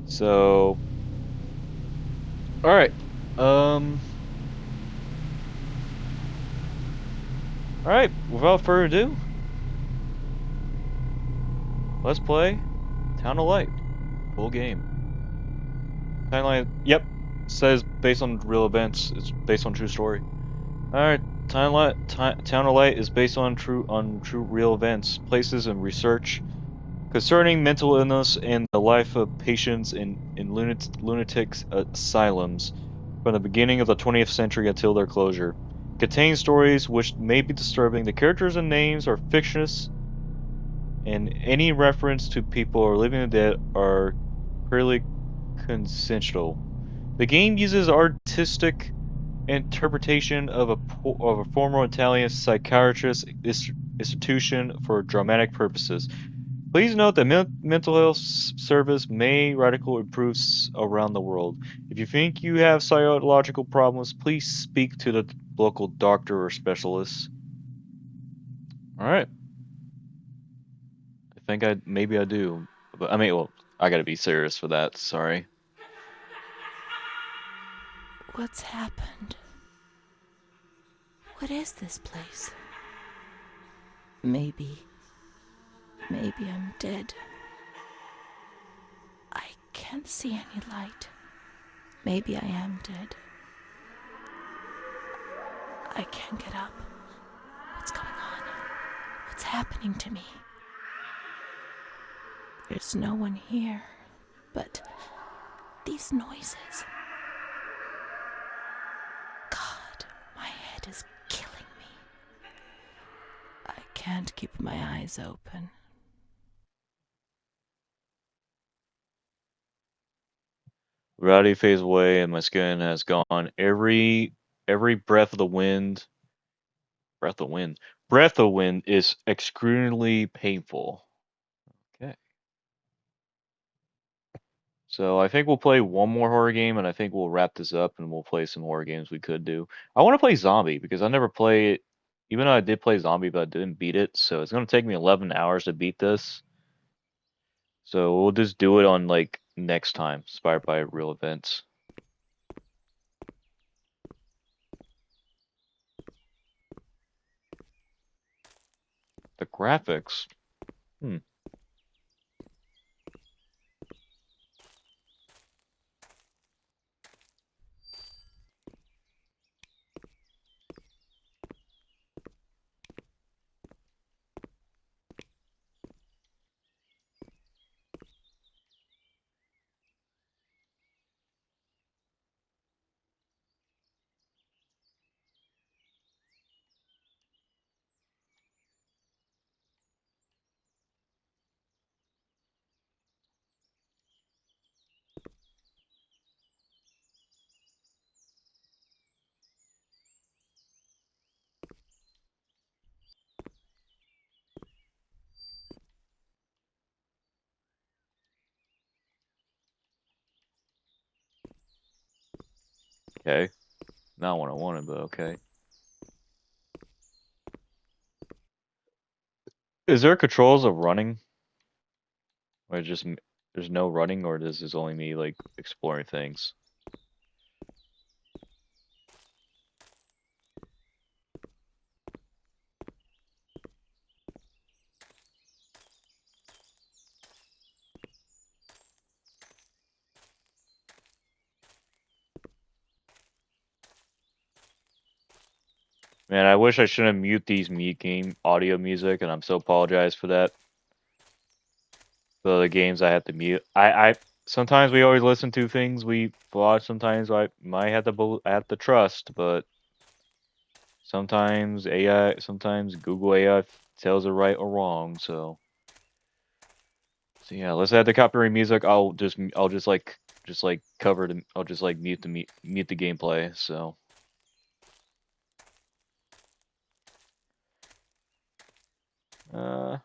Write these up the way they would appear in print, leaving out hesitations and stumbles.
So, all right. All right. Without further ado, let's play Town of Light. Full game. Timeline. Yep. Says based on real events. It's based on true story. All right. Town of Light is based on true real events, places, and research concerning mental illness and the life of patients in lunatic asylums from the beginning of the 20th century until their closure. Contains stories which may be disturbing. The characters and names are fictitious, and any reference to people or living the dead are purely consensual. The game uses artistic interpretation of a former Italian psychiatrist institution for dramatic purposes. Please note that mental health service may radical improves around the world. If you think you have psychological problems, please speak to the local doctor or specialist. All right. I think maybe I do. But I mean, well, I gotta be serious for that. Sorry. What's happened? What is this place? Maybe I'm dead. I can't see any light. Maybe I am dead. I can't get up. What's going on? What's happening to me? There's no one here, but these noises. God, my head is killing me. I can't keep my eyes open. Reality fades away and my skin has gone. Every breath of the wind, breath of wind, breath of wind is excruciatingly painful. Okay. So I think we'll play one more horror game, and I think we'll wrap this up, and we'll play some horror games we could do. I want to play Zombie because I never play it, even though I did play Zombie, but I didn't beat it. So it's gonna take me 11 hours to beat this. So we'll just do it on like next time, inspired by real events. The graphics. Hmm. Okay. Not what I wanted, but okay. Is there controls of running? Or just there's no running, or this is only me like exploring things? Man, I wish I shouldn't mute these game audio music, and I'm so apologize for that. The games I have to mute. I sometimes we always listen to things we watch. Sometimes I might have to trust, but sometimes Google AI tells it right or wrong. So yeah, let's add the copyright music. I'll just like cover the I'll just like mute the gameplay. So uh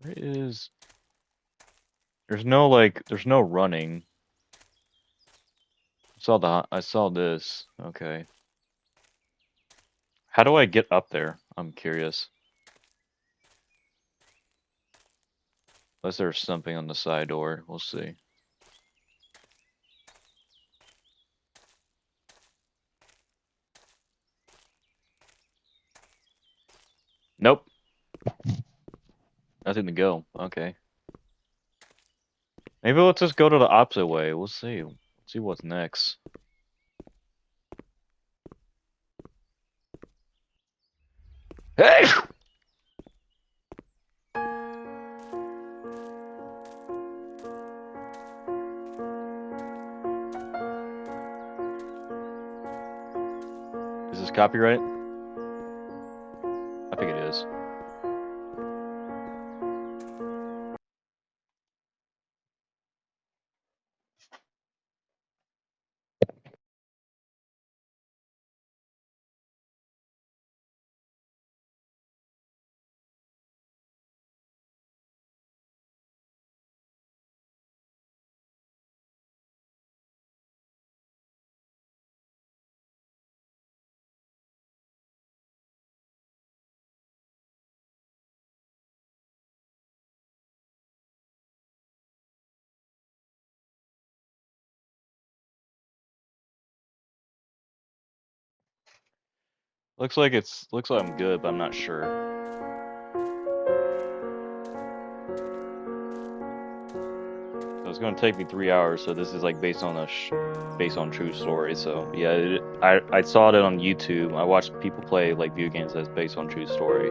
where is there's no running. I saw this. Okay. How do I get up there? I'm curious. Unless there's something on the side door. We'll see. Nope. Nothing to go. Okay. Maybe let's just go to the opposite way. We'll see. Let's see what's next. Hey! Is this copyright? I think it is. Looks like I'm good, but I'm not sure. So it's gonna take me 3 hours. So this is like based on true story. So yeah, I saw it on YouTube. I watched people play like video games that's based on true story.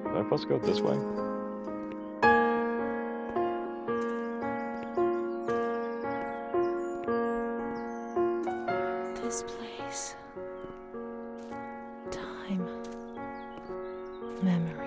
Am I supposed to go this way? This place. Time. Memory.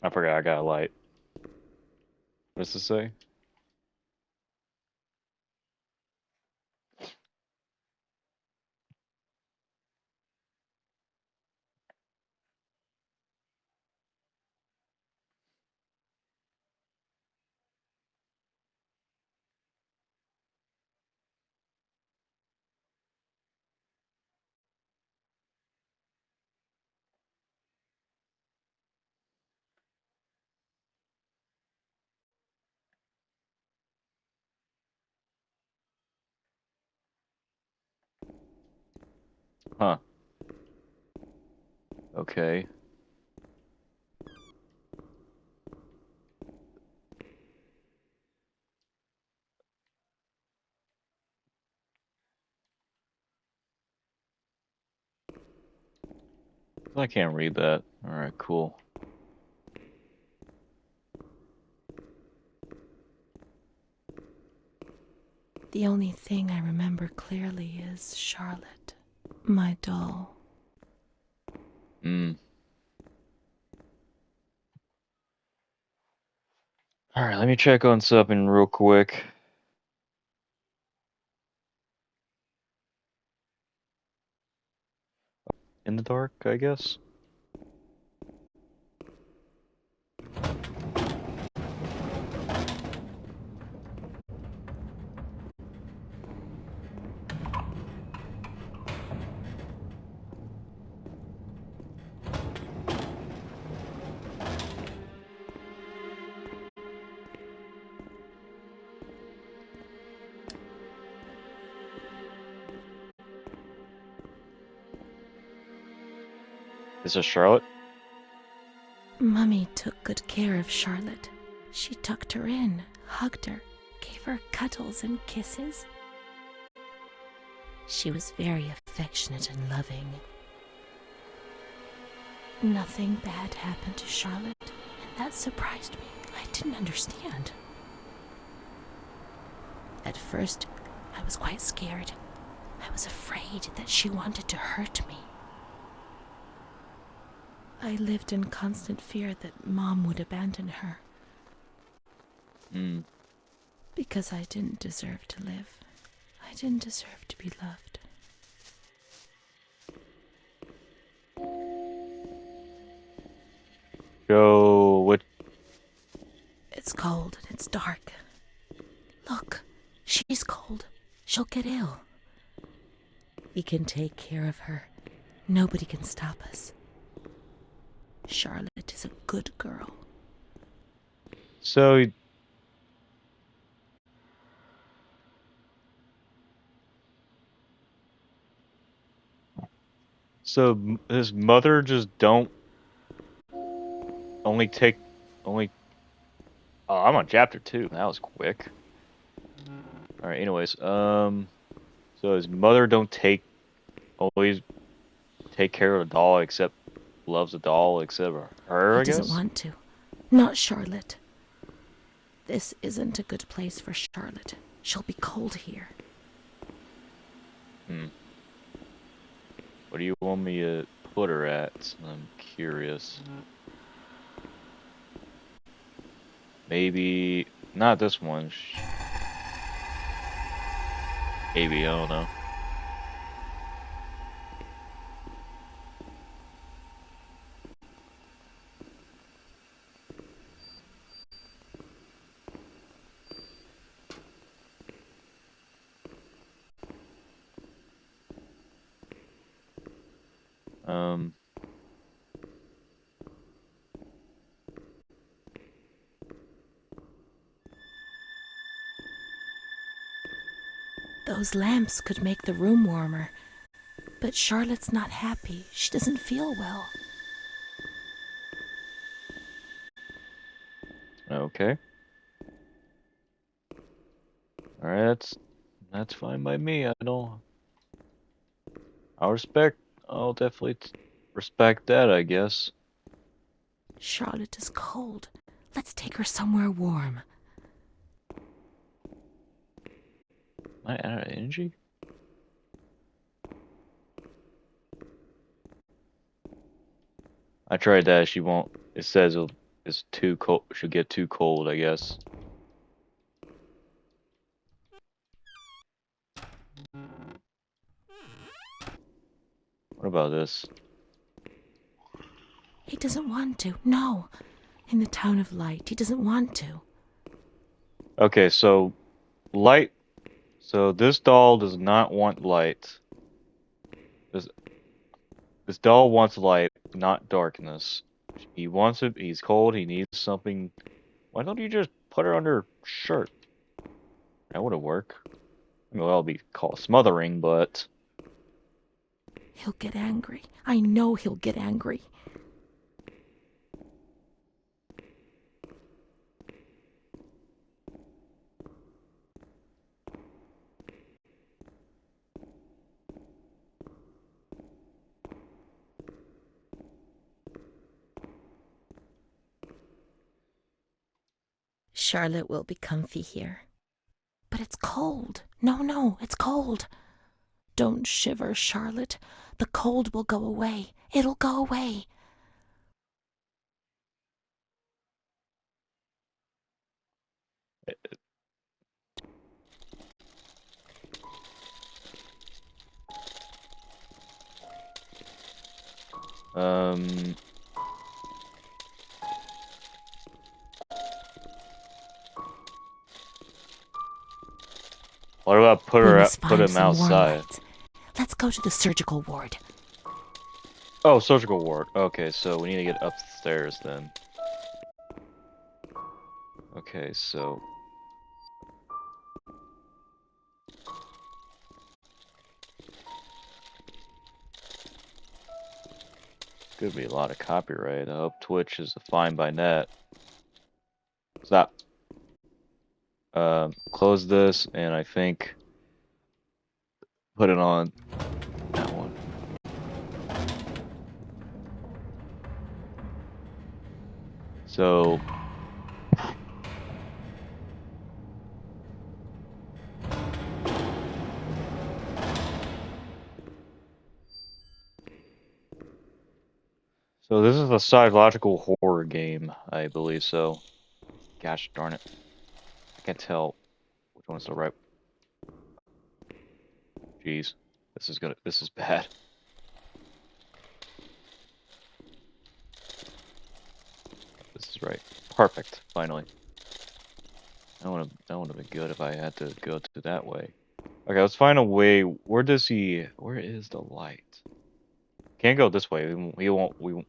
I forgot I got a light. What does this say? Huh. Okay. I can't read that. Alright, cool. The only thing I remember clearly is Charlotte, my doll. Alright, let me check on something real quick. In the dark, I guess? Is this Charlotte? Mummy took good care of Charlotte. She tucked her in, hugged her, gave her cuddles and kisses. She was very affectionate and loving. Nothing bad happened to Charlotte, and that surprised me. I didn't understand. At first, I was quite scared. I was afraid that she wanted to hurt me. I lived in constant fear that Mom would abandon her. Because I didn't deserve to live. I didn't deserve to be loved. So, what? It's cold and it's dark. Look, she's cold. She'll get ill. We can take care of her. Nobody can stop us. Charlotte is a good girl. So, his mother just don't only take only. Oh, I'm on chapter 2. That was quick. All right. Anyways, so his mother don't always take care of the doll, except loves the doll except her. I guess. He doesn't want to. Not Charlotte. This isn't a good place for Charlotte. She'll be cold here. What do you want me to put her at? I'm curious. Maybe not this one. Maybe, I don't know. Those lamps could make the room warmer. But Charlotte's not happy. She doesn't feel well. Okay. Alright, that's fine by me. I'll definitely respect that, I guess. Charlotte is cold. Let's take her somewhere warm. Am I out of energy? I tried that. She won't. It says it's too cold. She'll get too cold, I guess. What about this? He doesn't want to. No. In the Town of Light, he doesn't want to. Okay, so light. So this doll does not want light. This doll wants light, not darkness. He wants it. He's cold. He needs something. Why don't you just put her under shirt? That wouldn't work. I mean, well, it'll be called smothering, but He'll get angry. I know he'll get angry. Charlotte will be comfy here. But it's cold. No, it's cold. Don't shiver, Charlotte. The cold will go away. It'll go away. what about put him some warm outside? lights. Let's go to the surgical ward. Oh, surgical ward. Okay, so we need to get upstairs then. Okay, so could be a lot of copyright. I hope Twitch is fine by net. Stop. Close this, and I think put it on that one. So this is a psychological horror game, I believe so. Gosh darn it. I can't tell which one's the right. Jeez. This is bad. This is right. Perfect, finally. That would have been good if I had to go to that way. Okay, let's find a way. Where is the light? Can't go this way. We won't.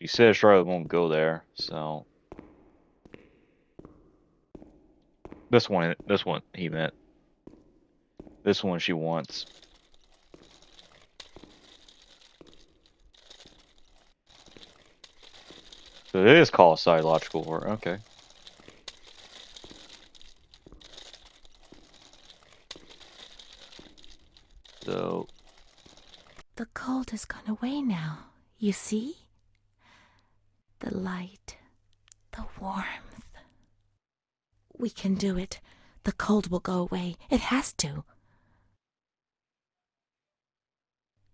She said Charlotte won't go there, so. This one he meant. This one she wants. So it is called psychological horror, okay. So. The cold has gone away now, you see? The light, the warmth. We can do it. The cold will go away. It has to.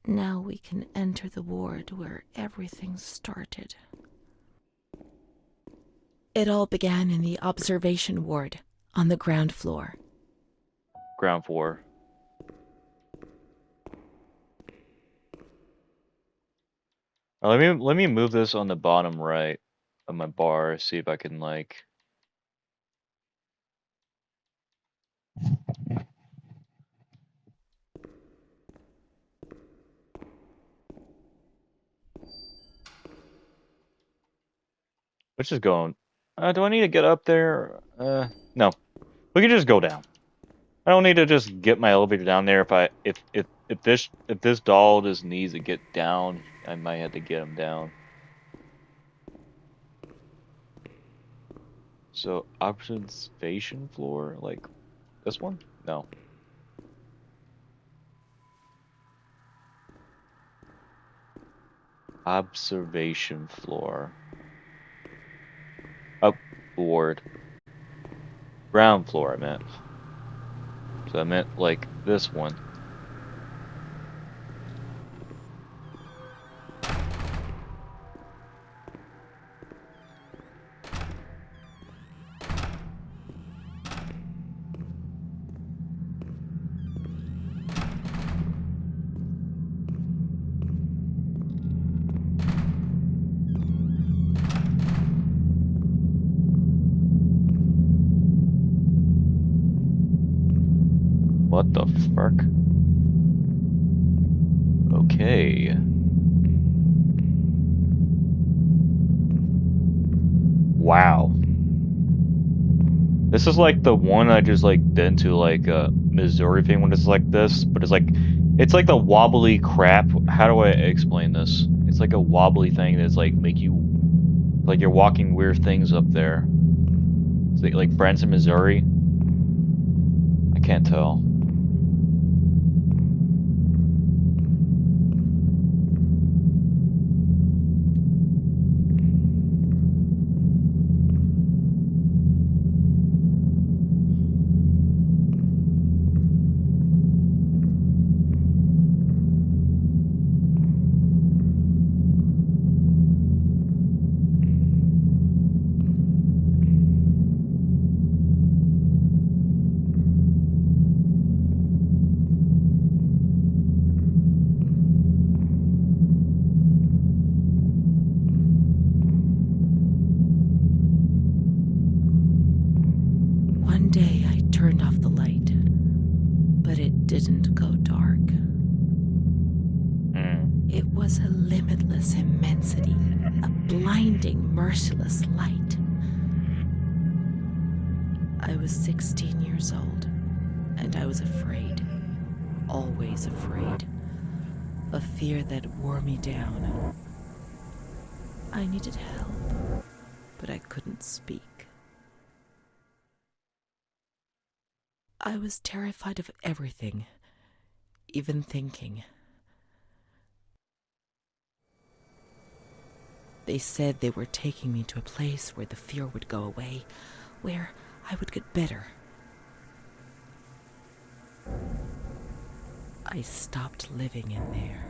Now we can enter the ward where everything started. It all began in the observation ward on the ground floor. Ground floor. Let me move this on the bottom right of my bar, see if I can like. Let's just go. Do I need to get up there? No. We can just go down. I don't need to just get my elevator down there. If this doll just needs to get down, I might have to get him down. So observation floor, like this one? No. Observation floor. Up ward. Ground floor, I meant. So I meant like this one. What the fuck? Okay. Wow. This is like the one I just like been to like Missouri thing when it's like this, but it's like the wobbly crap. How do I explain this? It's like a wobbly thing that's like make you like you're walking weird things up there. It's like Branson, Missouri. I can't tell. One day I turned off the light, but it didn't go dark. It was a limitless immensity, a blinding, merciless light. I was 16 years old, and I was afraid, always afraid, a fear that wore me down. I needed help, but I couldn't speak. I was terrified of everything, even thinking. They said they were taking me to a place where the fear would go away, where I would get better. I stopped living in there.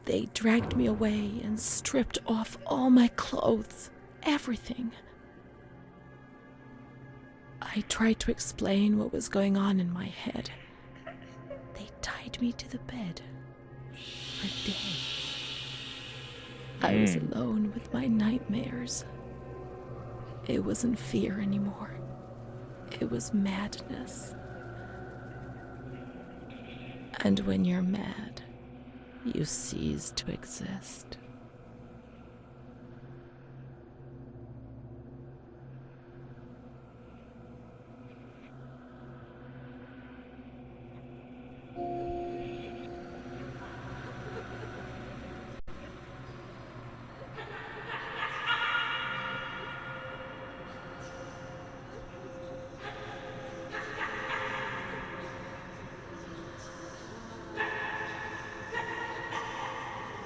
They dragged me away and stripped off all my clothes, everything. I tried to explain what was going on in my head. They tied me to the bed for days. I was alone with my nightmares. It wasn't fear anymore. It was madness. And when you're mad, you cease to exist.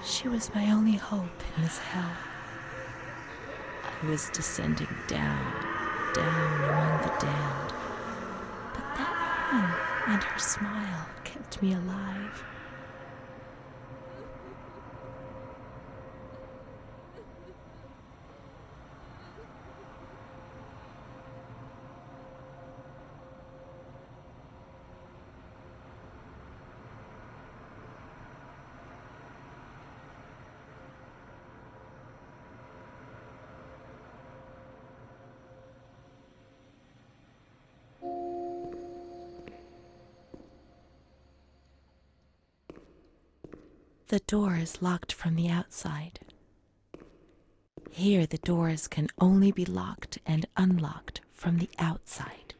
She was my only hope in this hell. I was descending down among the damned. But that woman and her smile kept me alive. The door is locked from the outside. Here, the doors can only be locked and unlocked from the outside.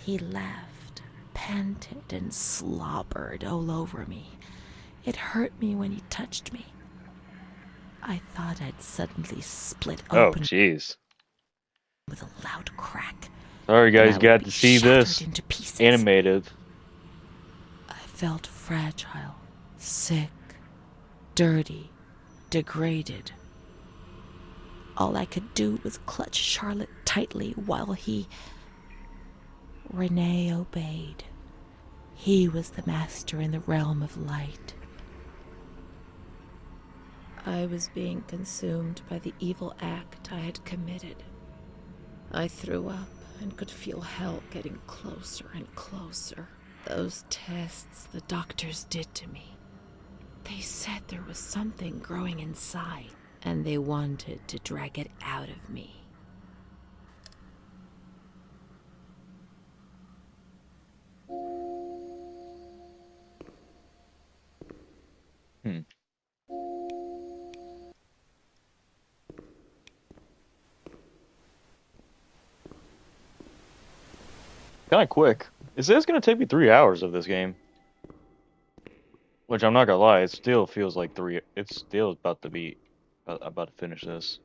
He laughed, panted, and slobbered all over me. It hurt me when he touched me. I thought I'd suddenly split open jeez. with a loud crack. Sorry guys, got to see this into pieces. animated. I felt fragile, sick, dirty, degraded. All I could do was clutch Charlotte tightly while Renee obeyed. He was the master in the realm of light. I was being consumed by the evil act I had committed. I threw up and could feel hell getting closer and closer. Those tests the doctors did to me. They said there was something growing inside, and they wanted to drag it out of me. Kind of quick. It says it's going to take me 3 hours of this game. Which I'm not gonna lie, it still feels like 3. It's still about to be about to finish this.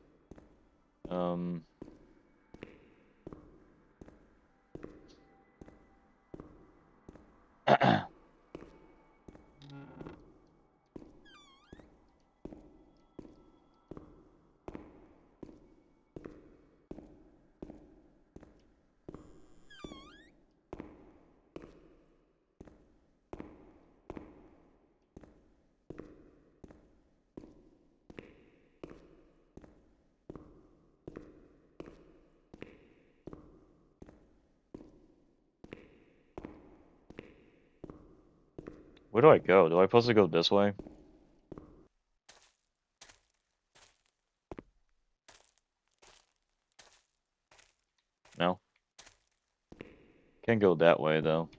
Where do I go? Do I supposed to go this way? No. Can't go that way though.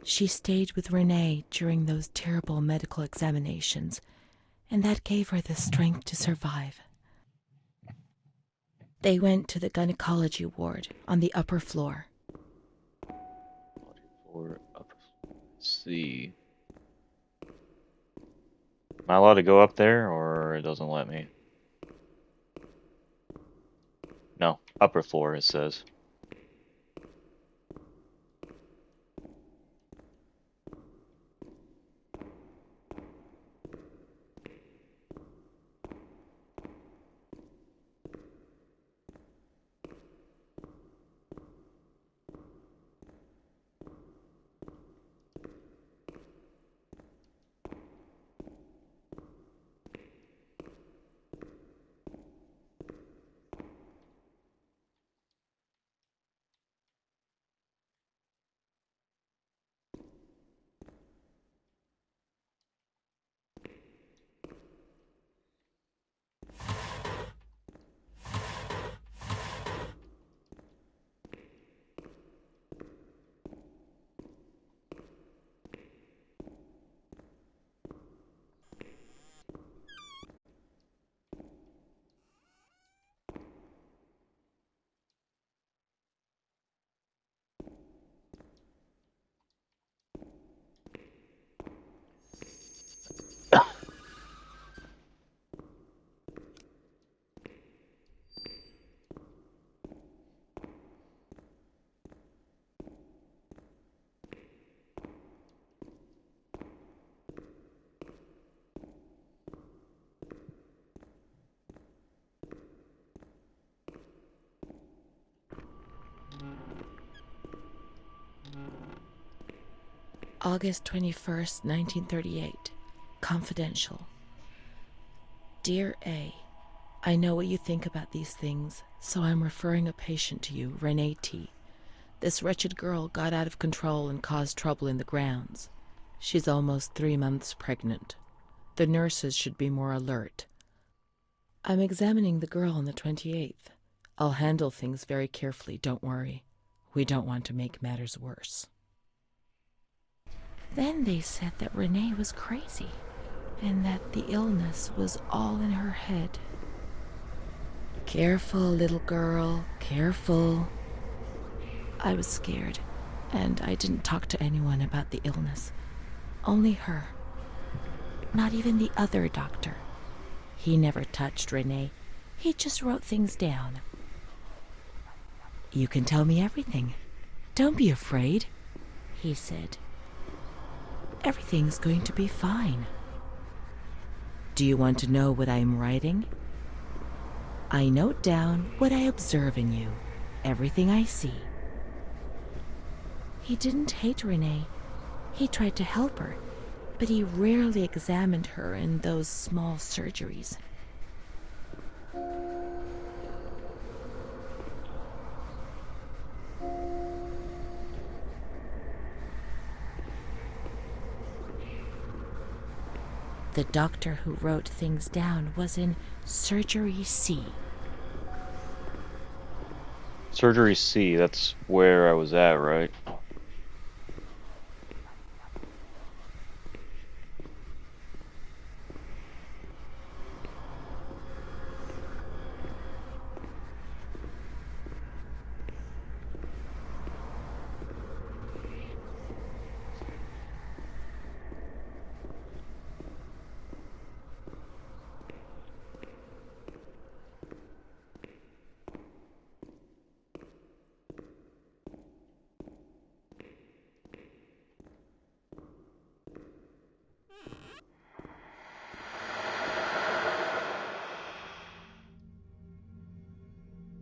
She stayed with Renee during those terrible medical examinations, and that gave her the strength to survive. They went to the gynecology ward on the upper floor. See. Am I allowed to go up there, or it doesn't let me? No, upper floor it says. August 21st, 1938. Confidential. Dear A, I know what you think about these things, so I'm referring a patient to you, Renee T. This wretched girl got out of control and caused trouble in the grounds. She's almost 3 months pregnant. The nurses should be more alert. I'm examining the girl on the 28th. I'll handle things very carefully, don't worry. We don't want to make matters worse. Then they said that Renee was crazy, and that the illness was all in her head. Careful, little girl, careful. I was scared, and I didn't talk to anyone about the illness. Only her. Not even the other doctor. He never touched Renee. He just wrote things down. You can tell me everything. Don't be afraid, he said. Everything's going to be fine. Do you want to know what I'm writing? I note down what I observe in you, everything I see. He didn't hate Renee. He tried to help her, but he rarely examined her in those small surgeries. The doctor who wrote things down was in Surgery C. Surgery C, that's where I was at, right?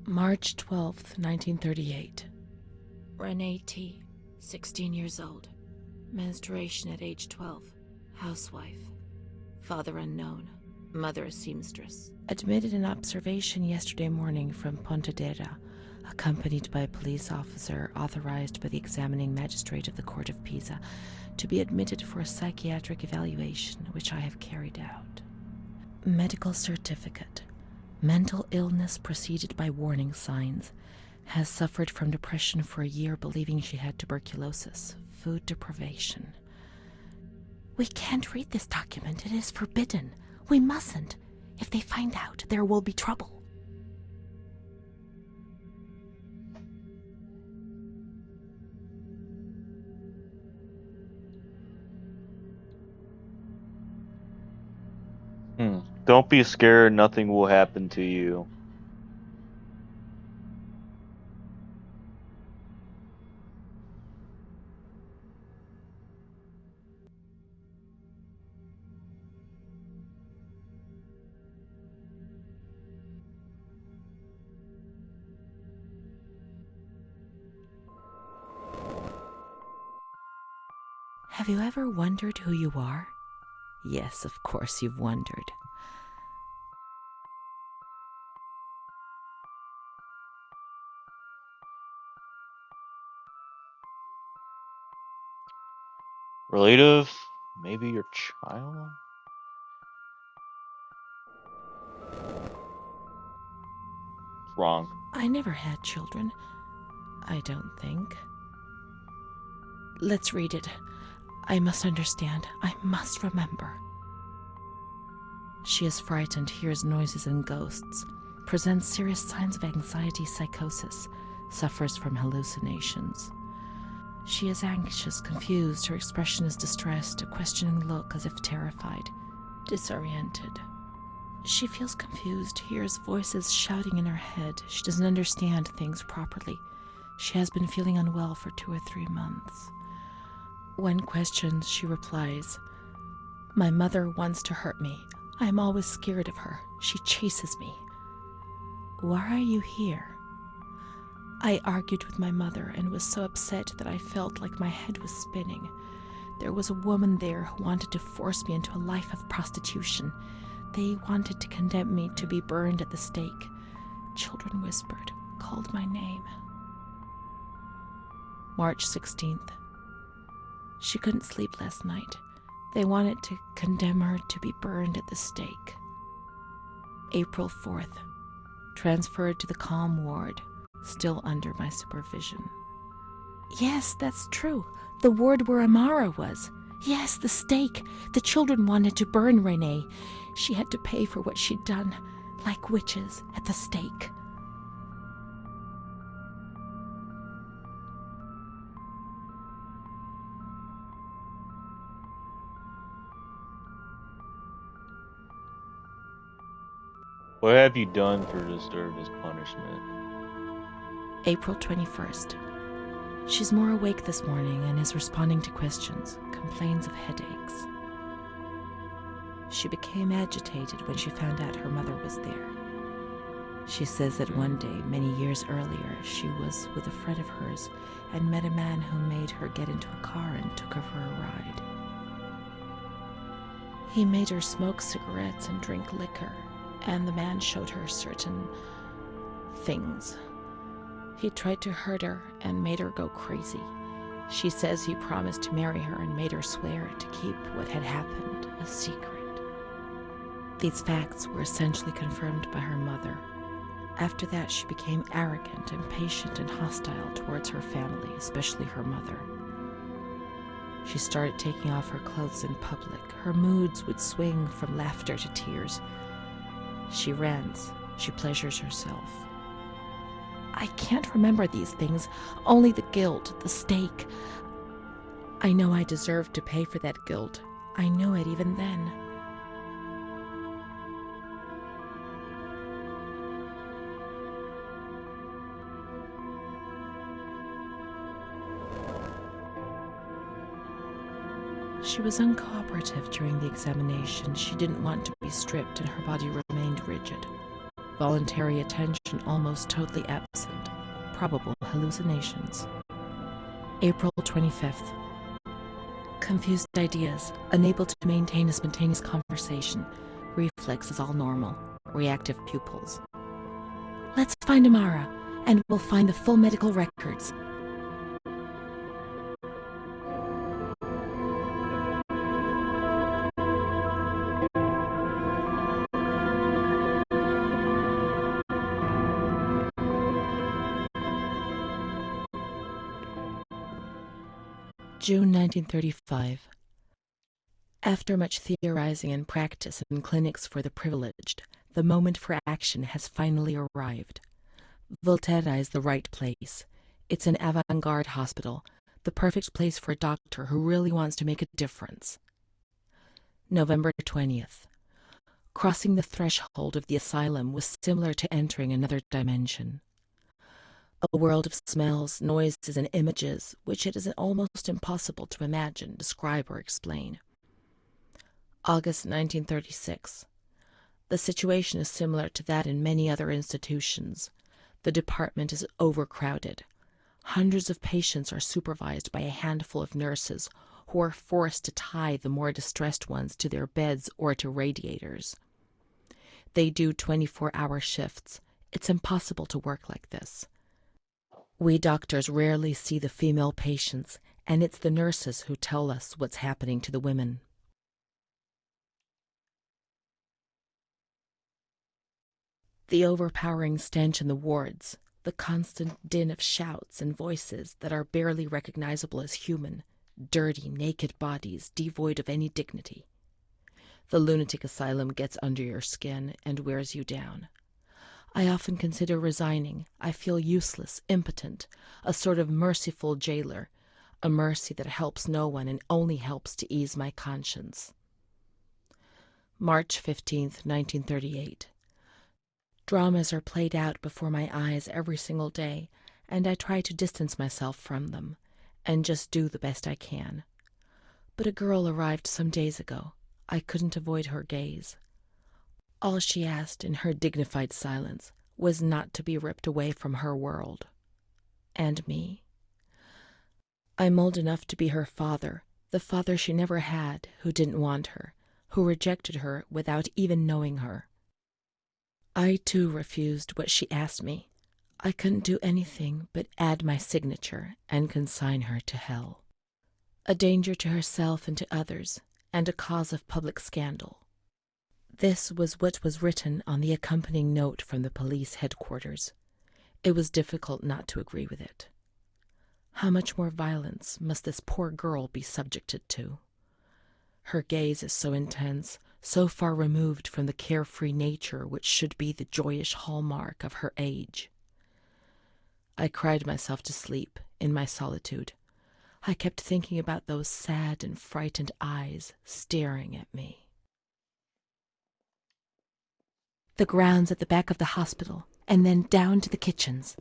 March 12th, 1938. Renee T., 16 years old. Menstruation at age 12. Housewife. Father unknown. Mother a seamstress. Admitted in observation yesterday morning from Pontedera, accompanied by a police officer authorized by the examining magistrate of the Court of Pisa to be admitted for a psychiatric evaluation, which I have carried out. Medical certificate. Mental illness preceded by warning signs. Has suffered from depression for a year, believing she had tuberculosis. Food deprivation. We can't read this document. It is forbidden. We mustn't. If they find out, there will be trouble. Don't be scared, nothing will happen to you. Have you ever wondered who you are? Yes, of course you've wondered. Relative? Maybe your child? Wrong. I never had children. I don't think. Let's read it. I must understand. I must remember. She is frightened, hears noises and ghosts, presents serious signs of anxiety, psychosis, suffers from hallucinations. She is anxious, confused, her expression is distressed, a questioning look as if terrified, disoriented. She feels confused, hears voices shouting in her head. She doesn't understand things properly. She has been feeling unwell for 2 or 3 months. When questioned, she replies, "My mother wants to hurt me. I am always scared of her. She chases me." "Why are you here?" "I argued with my mother and was so upset that I felt like my head was spinning. There was a woman there who wanted to force me into a life of prostitution. They wanted to condemn me to be burned at the stake. Children whispered, called my name." March 16th. She couldn't sleep last night. They wanted to condemn her to be burned at the stake. April 4th. Transferred to the calm ward, still under my supervision. Yes, that's true. The ward where Amara was. Yes, the stake. The children wanted to burn Renee. She had to pay for what she'd done, like witches at the stake. What have you done to deserve this punishment? April 21st. She's more awake this morning and is responding to questions, complains of headaches. She became agitated when she found out her mother was there. She says that one day, many years earlier, she was with a friend of hers and met a man who made her get into a car and took her for a ride. He made her smoke cigarettes and drink liquor, and the man showed her certain things. He tried to hurt her and made her go crazy. She says he promised to marry her and made her swear to keep what had happened a secret. These facts were essentially confirmed by her mother. After that, she became arrogant, impatient, and hostile towards her family, especially her mother. She started taking off her clothes in public. Her moods would swing from laughter to tears. She rants. She pleasures herself. I can't remember these things, only the guilt, the stake. I know I deserved to pay for that guilt. I knew it even then. She was uncooperative during the examination. She didn't want to be stripped, and her body remained rigid. Voluntary attention almost totally absent. Probable hallucinations. April 25th. Confused ideas, unable to maintain a spontaneous conversation. Reflexes all normal. Reactive pupils. Let's find Amara, and we'll find the full medical records. June 1935. After much theorizing and practice in clinics for the privileged, the moment for action has finally arrived. Volterra is the right place. It's an avant-garde hospital, the perfect place for a doctor who really wants to make a difference. November 20th. Crossing the threshold of the asylum was similar to entering another dimension. A world of smells, noises, and images which it is almost impossible to imagine, describe, or explain. August 1936. The situation is similar to that in many other institutions. The department is overcrowded. Hundreds of patients are supervised by a handful of nurses who are forced to tie the more distressed ones to their beds or to radiators. They do 24-hour shifts. It's impossible to work like this. We doctors rarely see the female patients, and it's the nurses who tell us what's happening to the women. The overpowering stench in the wards, the constant din of shouts and voices that are barely recognizable as human, dirty, naked bodies devoid of any dignity. The lunatic asylum gets under your skin and wears you down. I often consider resigning. I feel useless, impotent, a sort of merciful jailer, a mercy that helps no one and only helps to ease my conscience. March 15th, 1938. Dramas are played out before my eyes every single day, and I try to distance myself from them and just do the best I can. But a girl arrived some days ago. I couldn't avoid her gaze. All she asked in her dignified silence was not to be ripped away from her world. And me. I'm old enough to be her father, the father she never had, who didn't want her, who rejected her without even knowing her. I, too, refused what she asked me. I couldn't do anything but add my signature and consign her to hell. A danger to herself and to others, and a cause of public scandal. This was what was written on the accompanying note from the police headquarters. It was difficult not to agree with it. How much more violence must this poor girl be subjected to? Her gaze is so intense, so far removed from the carefree nature which should be the joyous hallmark of her age. I cried myself to sleep in my solitude. I kept thinking about those sad and frightened eyes staring at me. The grounds at the back of the hospital, and then down to the kitchens.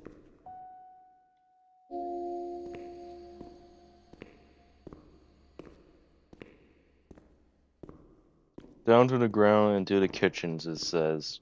Down to the ground and to the kitchens, it says.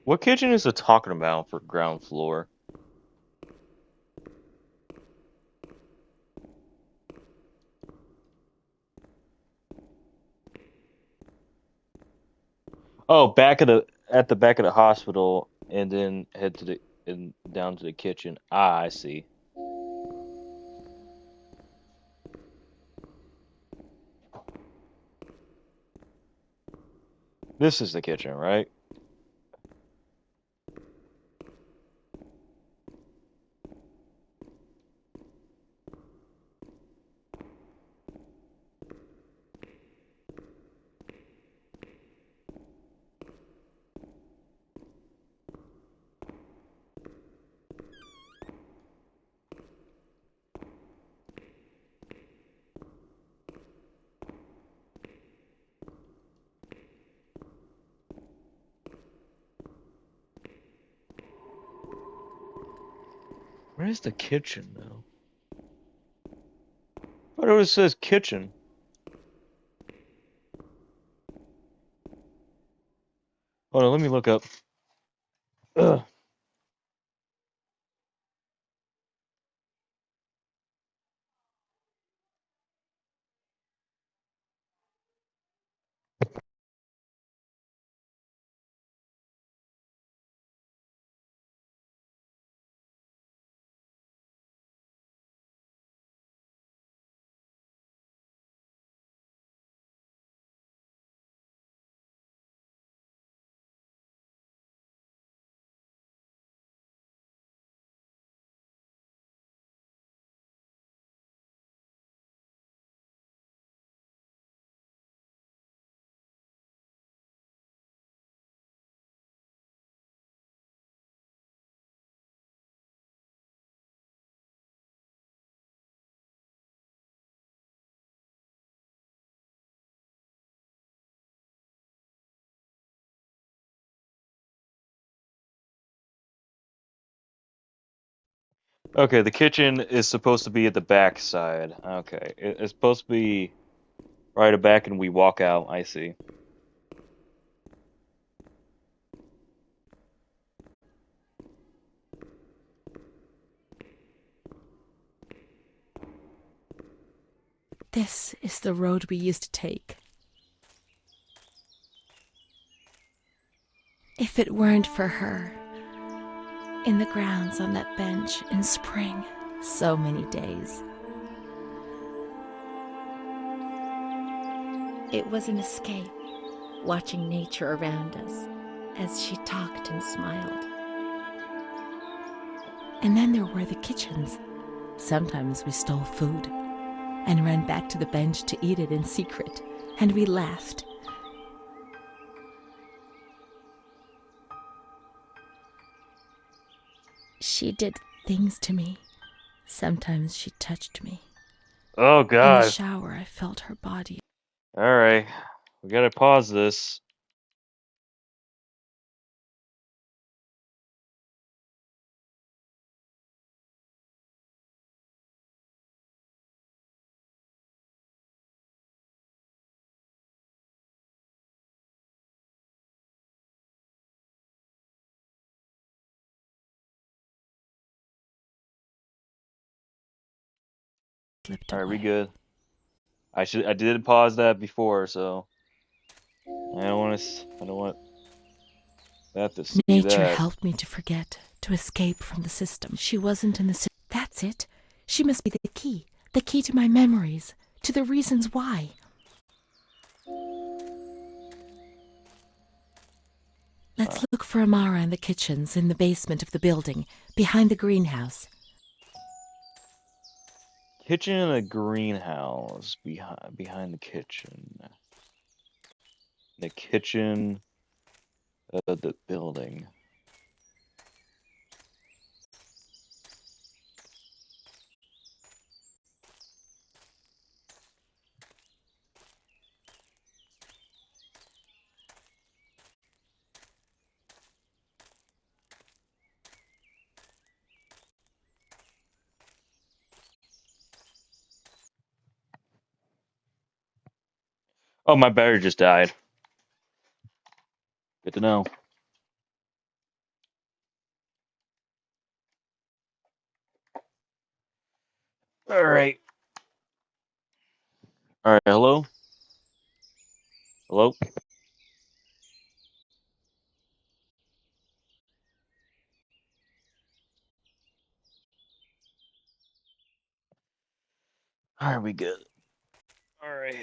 What kitchen is it talking about for ground floor? Oh, at the back of the hospital, and then head to the and down to the kitchen. Ah, I see. This is the kitchen, right? Where's the kitchen though? But it always says kitchen. Hold on, let me look up. Ugh. Okay, the kitchen is supposed to be at the back side. Okay, it's supposed to be right at back, and we walk out. I see. This is the road we used to take. If it weren't for her, in the grounds on that bench in spring, so many days. It was an escape, watching nature around us as she talked and smiled. And then there were the kitchens. Sometimes we stole food and ran back to the bench to eat it in secret, and we laughed. She did things to me. Sometimes she touched me. Oh In the God! shower, I felt her body. All right, we gotta pause this. Slipped All right, we away. good. I did pause that before, so I don't want that to see Nature that. helped me to forget, to escape from the system. She wasn't in the system. That's it. She must be the key to my memories, to the reasons why. Let's look for Amara in the kitchens in the basement of the building, behind the greenhouse. Kitchen in a greenhouse behind the kitchen. The kitchen of the building. Oh, my battery just died. Good to know. Alright. Alright, hello? Hello? Alright, we good. Alright.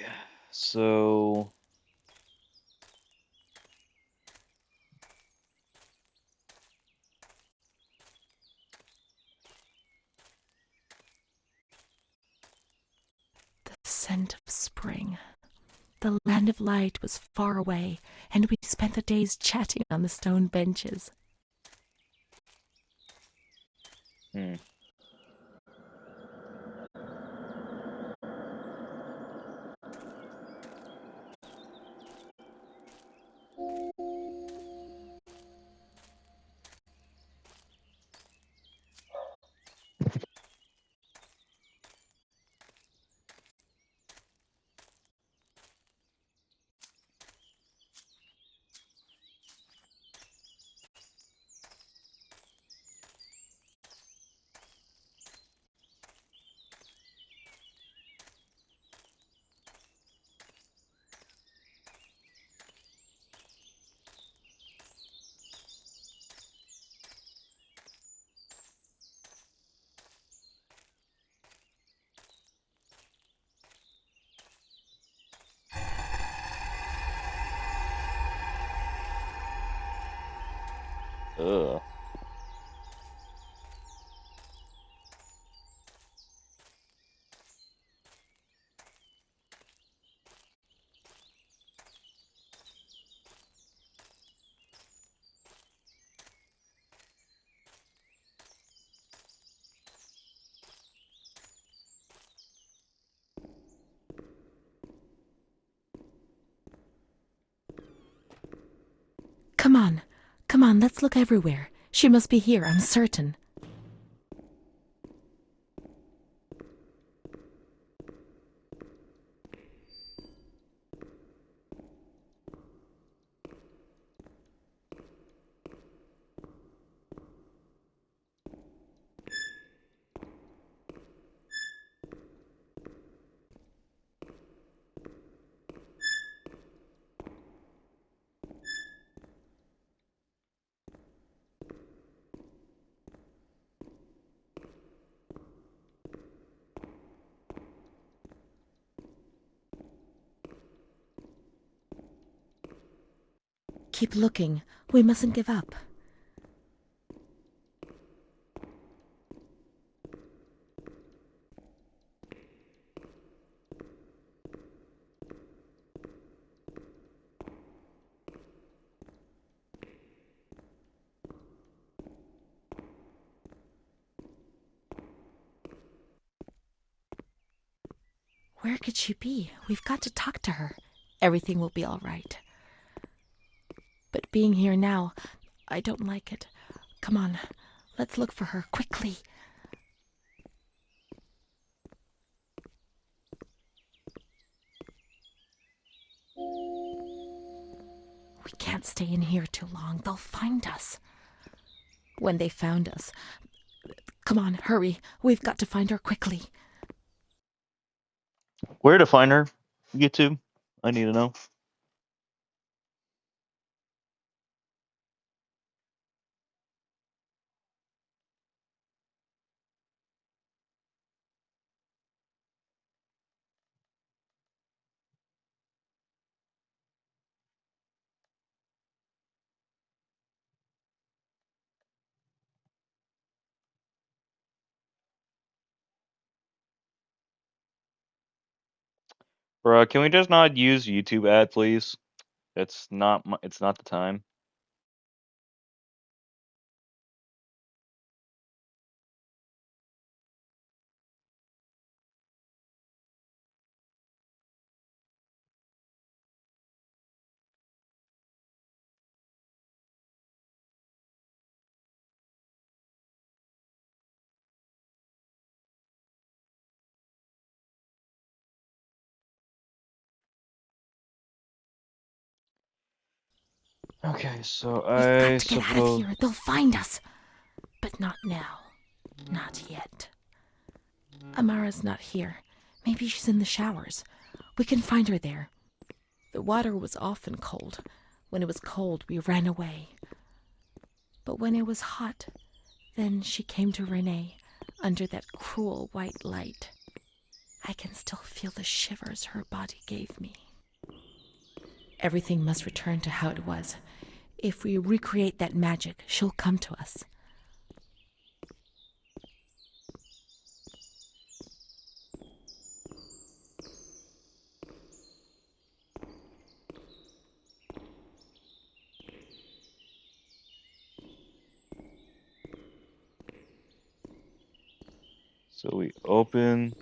So The scent of spring. The land of light was far away, and we spent the days chatting on the stone benches. Hmm. Ugh. Come on, let's look everywhere. She must be here, I'm certain. Keep looking. We mustn't give up. Where could she be? We've got to talk to her. Everything will be all right. But being here now, I don't like it. Come on, let's look for her, quickly. We can't stay in here too long. They'll find us. When they found us... Come on, hurry. We've got to find her quickly. Where to find her? YouTube? I need to know. Bruh, can we just not use YouTube ad, please? It's not the time. Okay, so We've I got to get out of suppose here. They'll find us. But not now. Not yet. Amara's not here. Maybe she's in the showers. We can find her there. The water was often cold. When it was cold, we ran away. But when it was hot, then she came to Renee under that cruel white light. I can still feel the shivers her body gave me. Everything must return to how it was. If we recreate that magic, she'll come to us. So we open.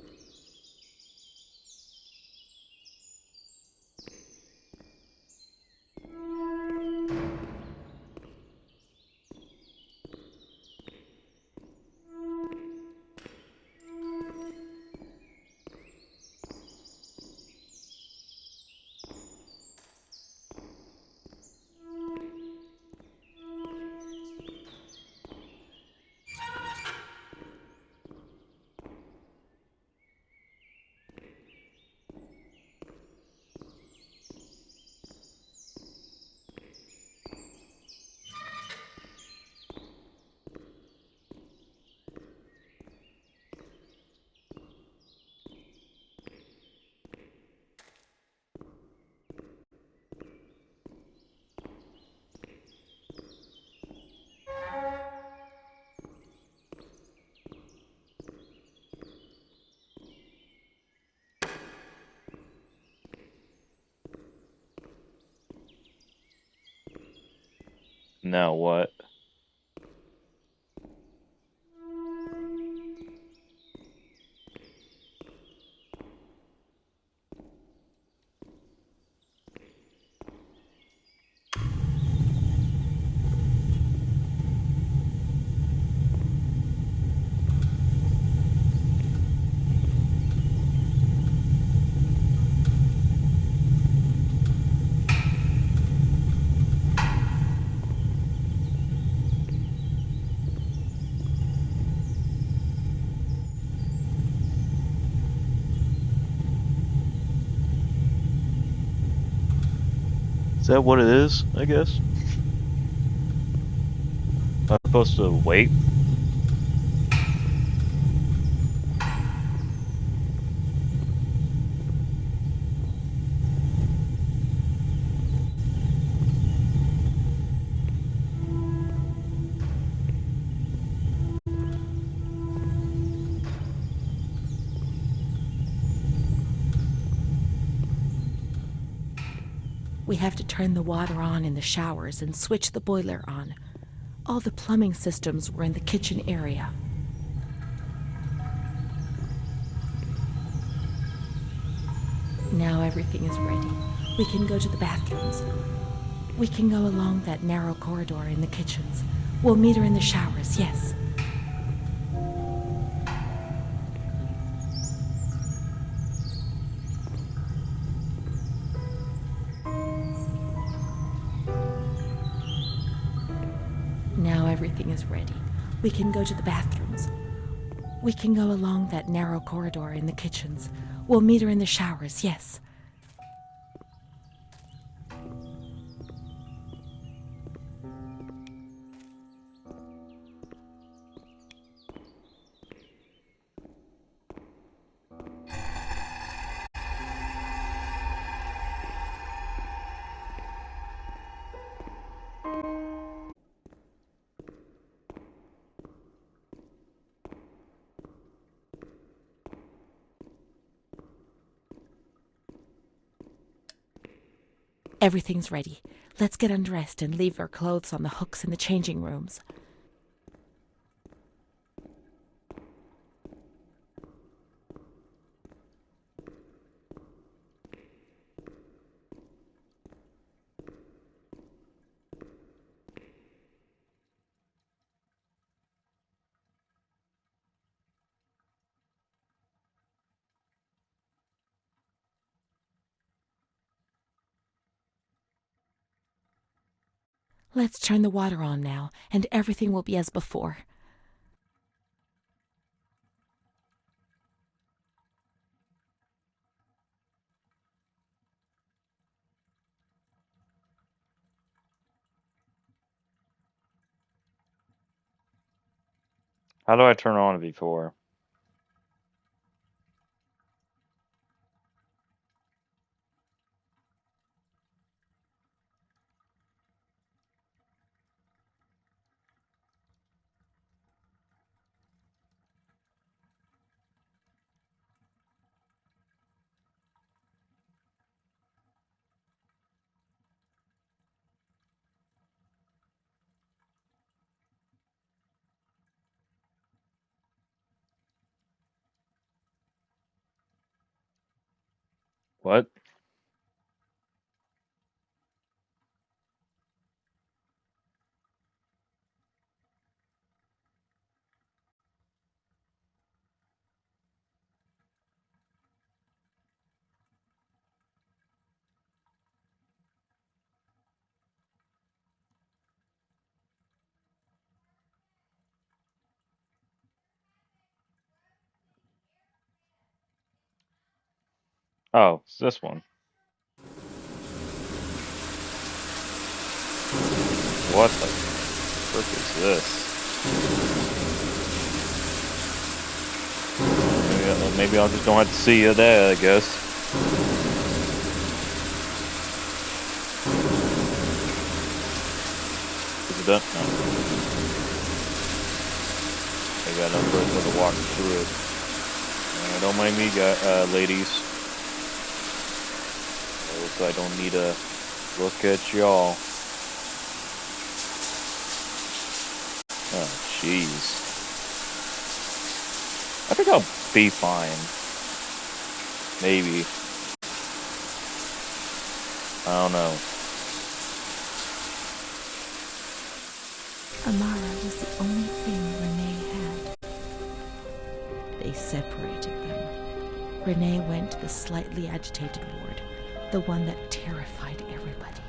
Now what? Is that what it is, I guess? I'm supposed to wait? We have to turn the water on in the showers and switch the boiler on. All the plumbing systems were in the kitchen area. Now everything is ready. We can go to the bathrooms. We can go along that narrow corridor in the kitchens. We'll meet her in the showers, yes. Now everything is ready. We can go to the bathrooms. We can go along that narrow corridor in the kitchens. We'll meet her in the showers, yes. Everything's ready. Let's get undressed and leave our clothes on the hooks in the changing rooms. Let's turn the water on now, and everything will be as before. How do I turn on V4? What? Oh, it's this one. What the frick is this? Maybe I just don't have to see you there, I guess. Is it done? No. I got no first but to walk through it. Don't mind me, ladies. So I don't need to look at y'all. Oh, jeez. I think I'll be fine. Maybe. I don't know. Amara was the only thing Renee had. They separated them. Renee went to the slightly agitated ward, the one that terrified everybody.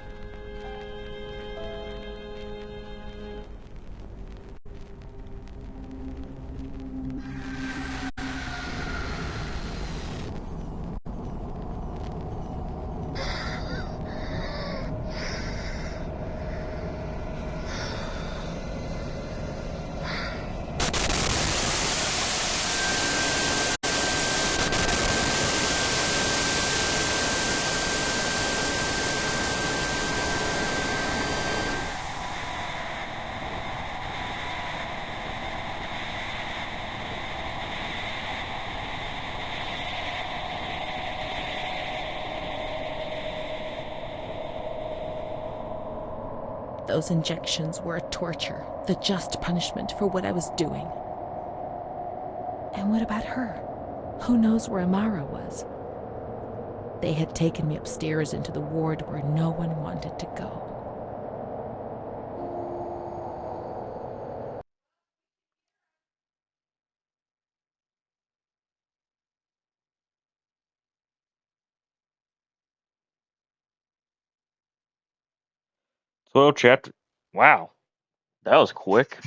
Those injections were a torture, the just punishment for what I was doing. And what about her? Who knows where Amara was? They had taken me upstairs into the ward where no one wanted to go. So, chapter. Wow. That was quick.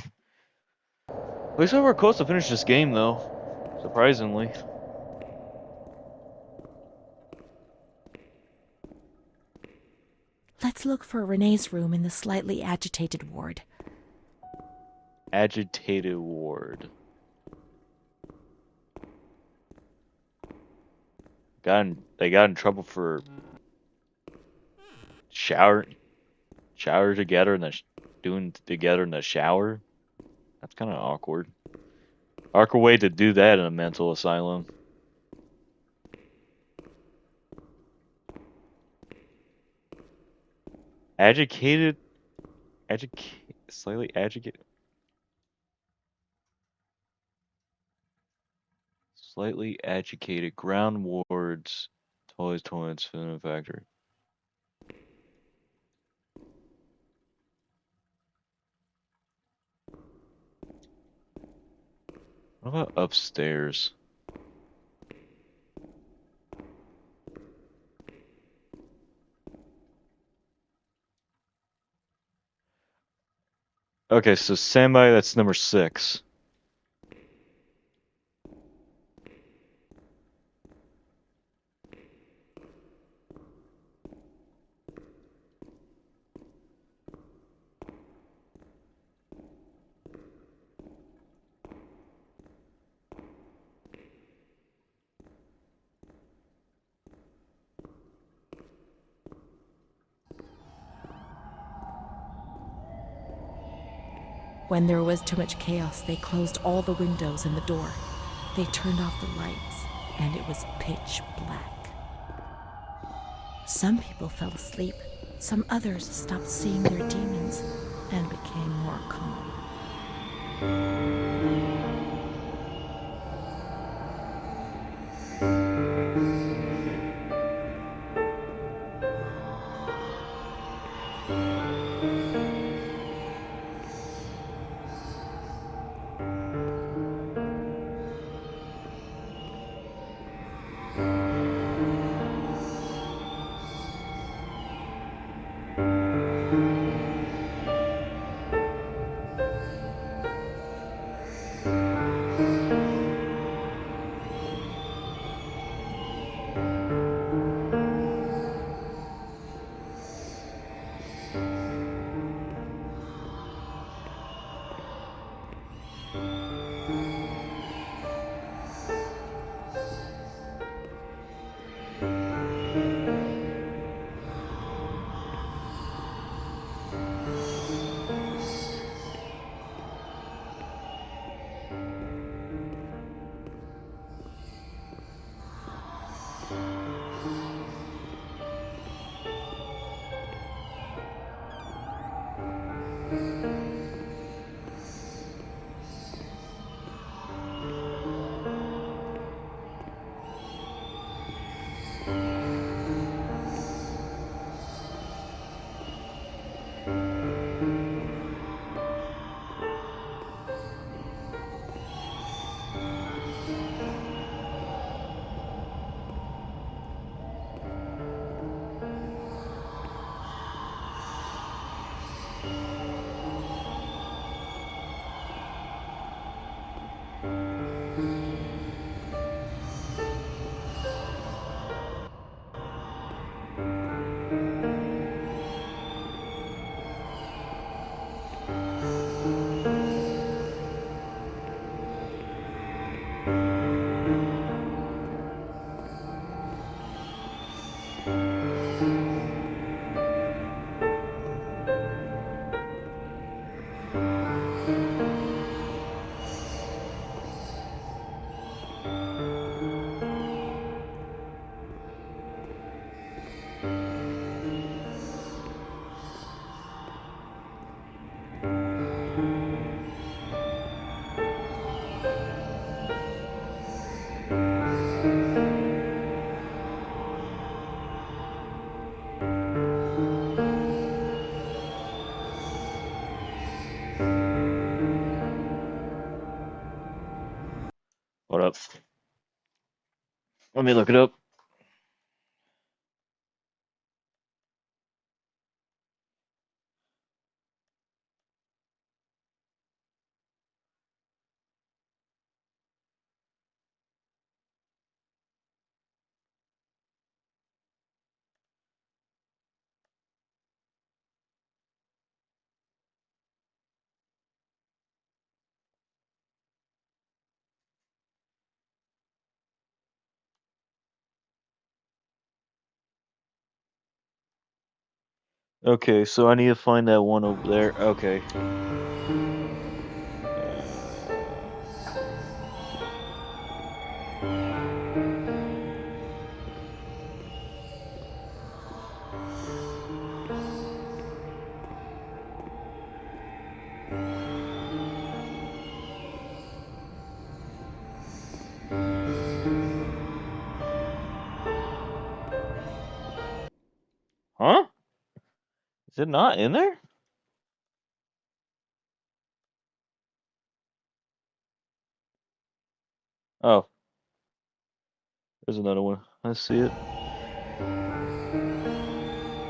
At least we're close to finish this game, though. Surprisingly. Let's look for Renee's room in the slightly agitated ward. Agitated ward. They got in trouble for shower together and doing together in the shower. That's kind of awkward. Awkward way to do that in a mental asylum. Slightly agitated. Slightly agitated. Ground wards. Toilets, food factory. What about upstairs? Okay, so standby, that's number 6. When there was too much chaos, they closed all the windows and the door. They turned off the lights, and it was pitch black. Some people fell asleep. Some others stopped seeing their demons and became more calm. What up? Let me look it up. Okay, so I need to find that one over there. Okay. Huh? Is it not in there? Oh. There's another one. I see it.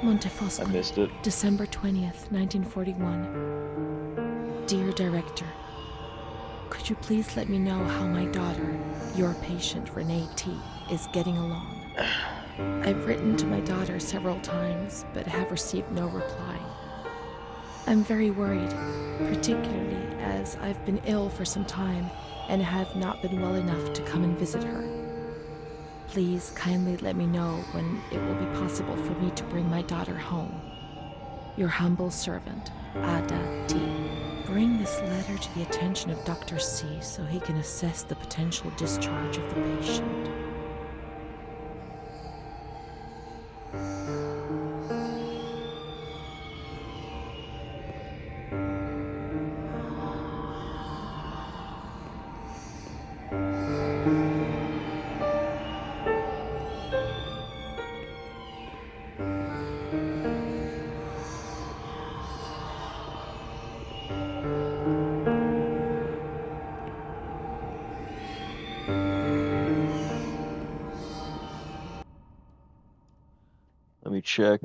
Montefosco, I missed it. December 20th, 1941. Dear Director, could you please let me know how my daughter, your patient Renee T., is getting along? I've written to my daughter several times, but have received no reply. I'm very worried, particularly as I've been ill for some time and have not been well enough to come and visit her. Please kindly let me know when it will be possible for me to bring my daughter home. Your humble servant, Ada T. Bring this letter to the attention of Dr. C so he can assess the potential discharge of the patient. Let me check.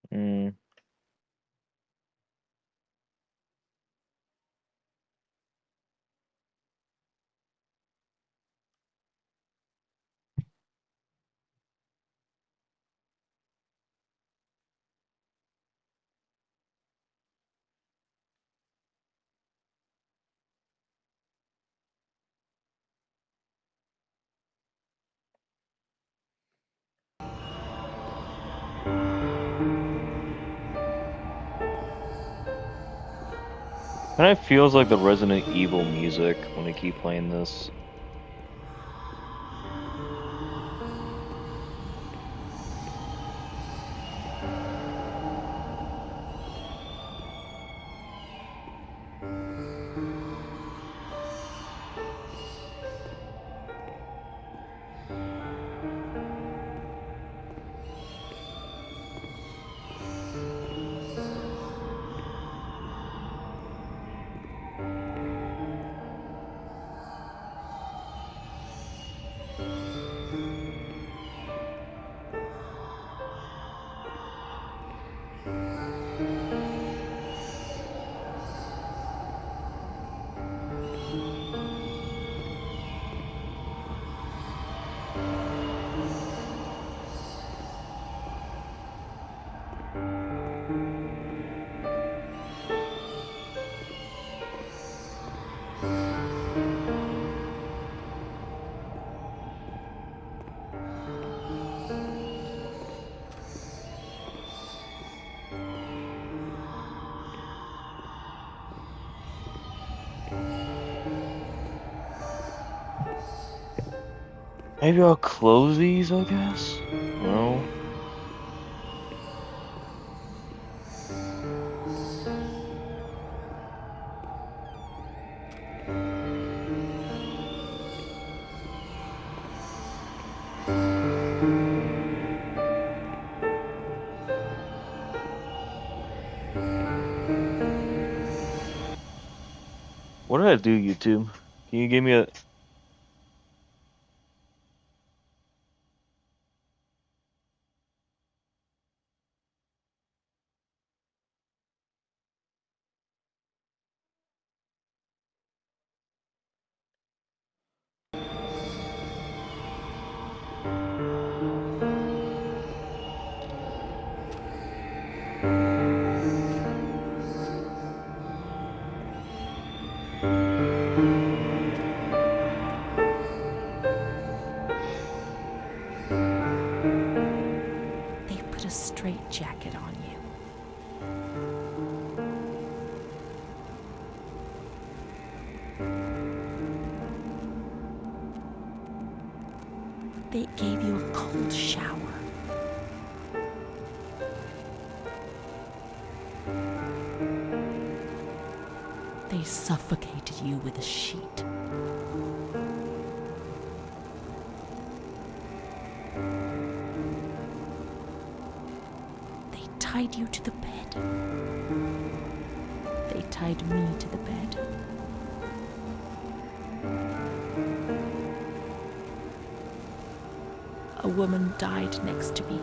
Hmm. Kind of feels like the Resident Evil music when I keep playing this. Maybe I'll close these, I guess? No. What did I do, YouTube? Can you give me a... They gave you a cold shower. They suffocated you with a sheet. They tied you to the bed. They tied me to the bed. A woman died next to me,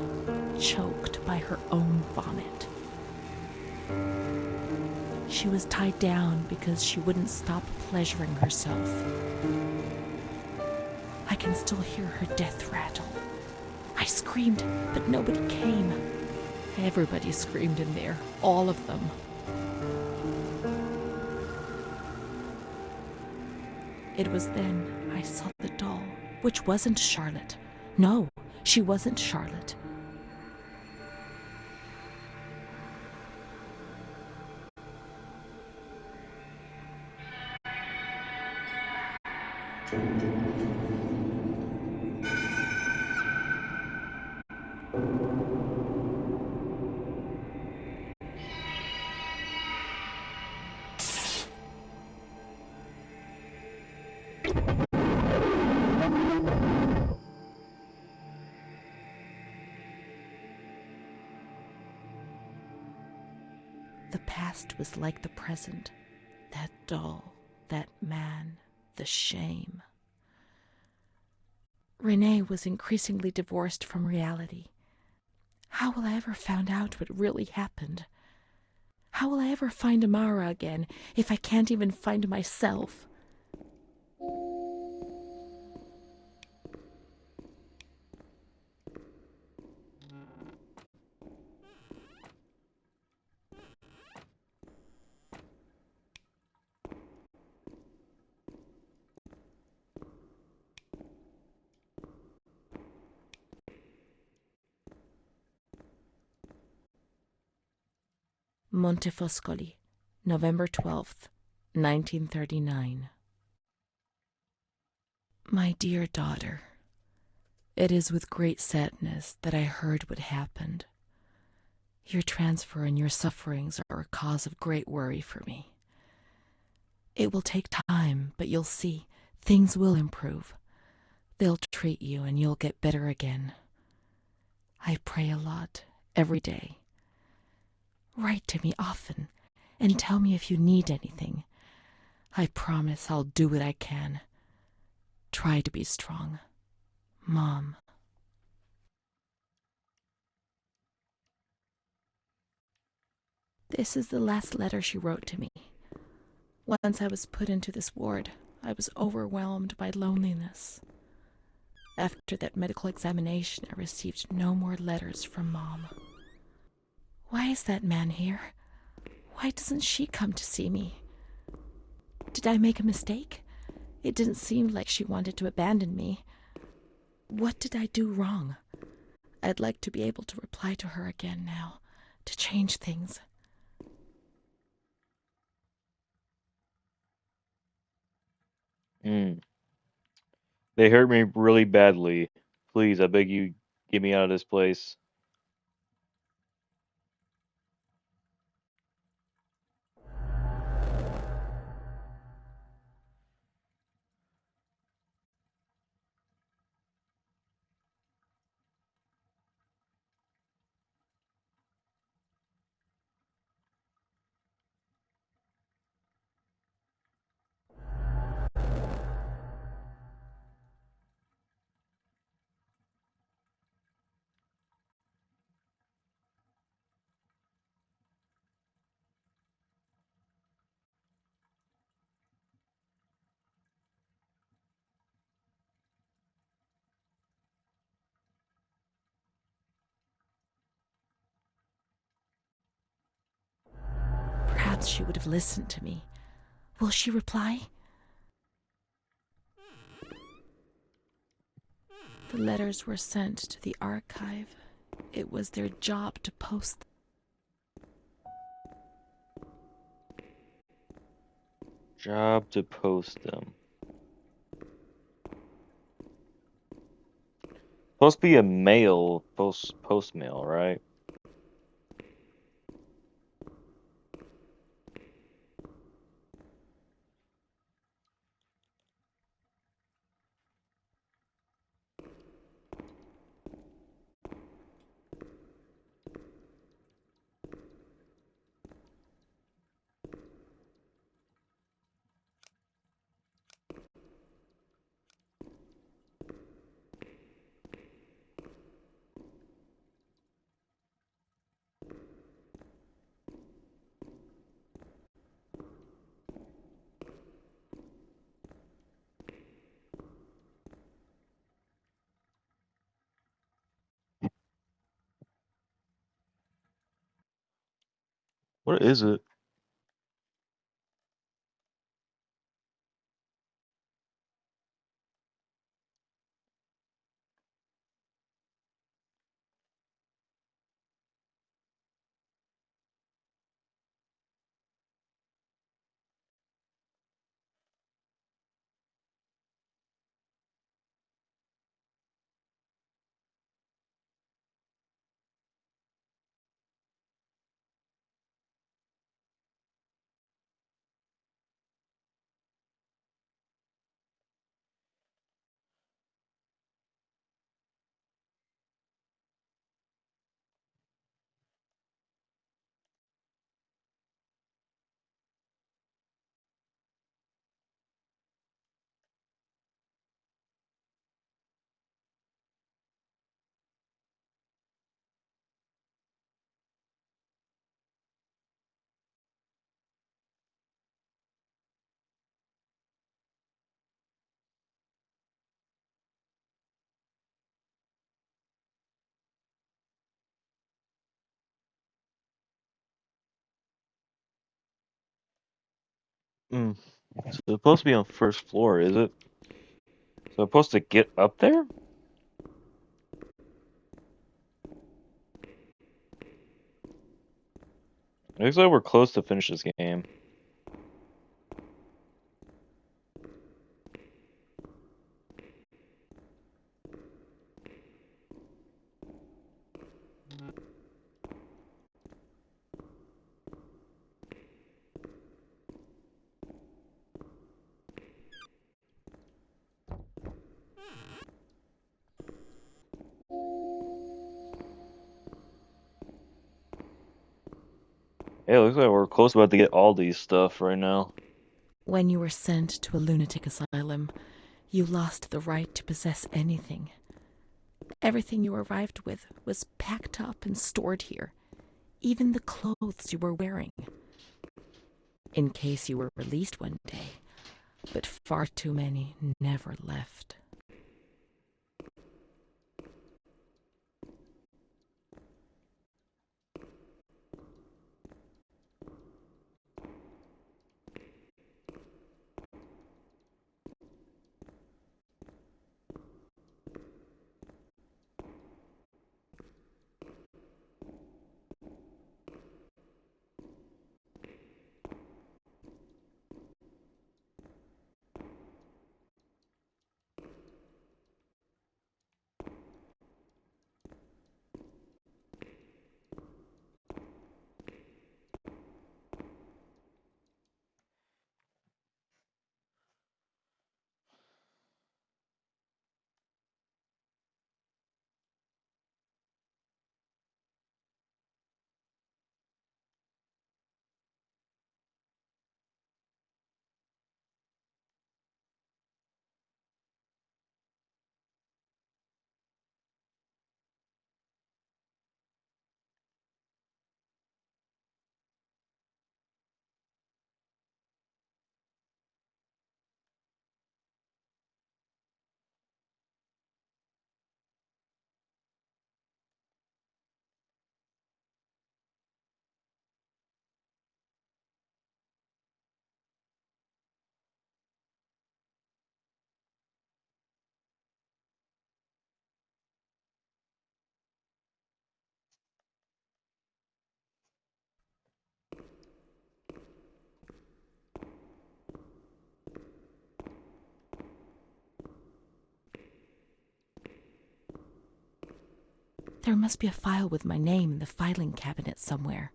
choked by her own vomit. She was tied down because she wouldn't stop pleasuring herself. I can still hear her death rattle. I screamed, but nobody came. Everybody screamed in there, all of them. It was then I saw the doll, which wasn't Charlotte. No, she wasn't Charlotte. The past was like the present. That doll, that man, the shame. Renee was increasingly divorced from reality. How will I ever find out what really happened? How will I ever find Amara again if I can't even find myself? Montefoscoli, November 12th, 1939. My dear daughter, it is with great sadness that I heard what happened. Your transfer and your sufferings are a cause of great worry for me. It will take time, but you'll see, things will improve. They'll treat you and you'll get better again. I pray a lot, every day. Write to me often and tell me if you need anything. I promise I'll do what I can. Try to be strong. Mom. This is the last letter she wrote to me. Once I was put into this ward, I was overwhelmed by loneliness. After that medical examination, I received no more letters from Mom. Why is that man here? Why doesn't she come to see me? Did I make a mistake? It didn't seem like she wanted to abandon me. What did I do wrong? I'd like to be able to reply to her again now, to change things. They hurt me really badly. Please, I beg you, get me out of this place. Perhaps she would have listened to me. Will she reply? The letters were sent to the archive. It was their job to post them. Job to post them. supposed to be a male post male, right? What is it? Mm. It's supposed to be on first floor, is it? So I'm supposed to get up there? Looks like we're close to finish this game. Yeah, it looks like we're close about to get all these stuff right now. When you were sent to a lunatic asylum, you lost the right to possess anything. Everything you arrived with was packed up and stored here, even the clothes you were wearing. In case you were released one day, but far too many never left. There must be a file with my name in the filing cabinet somewhere.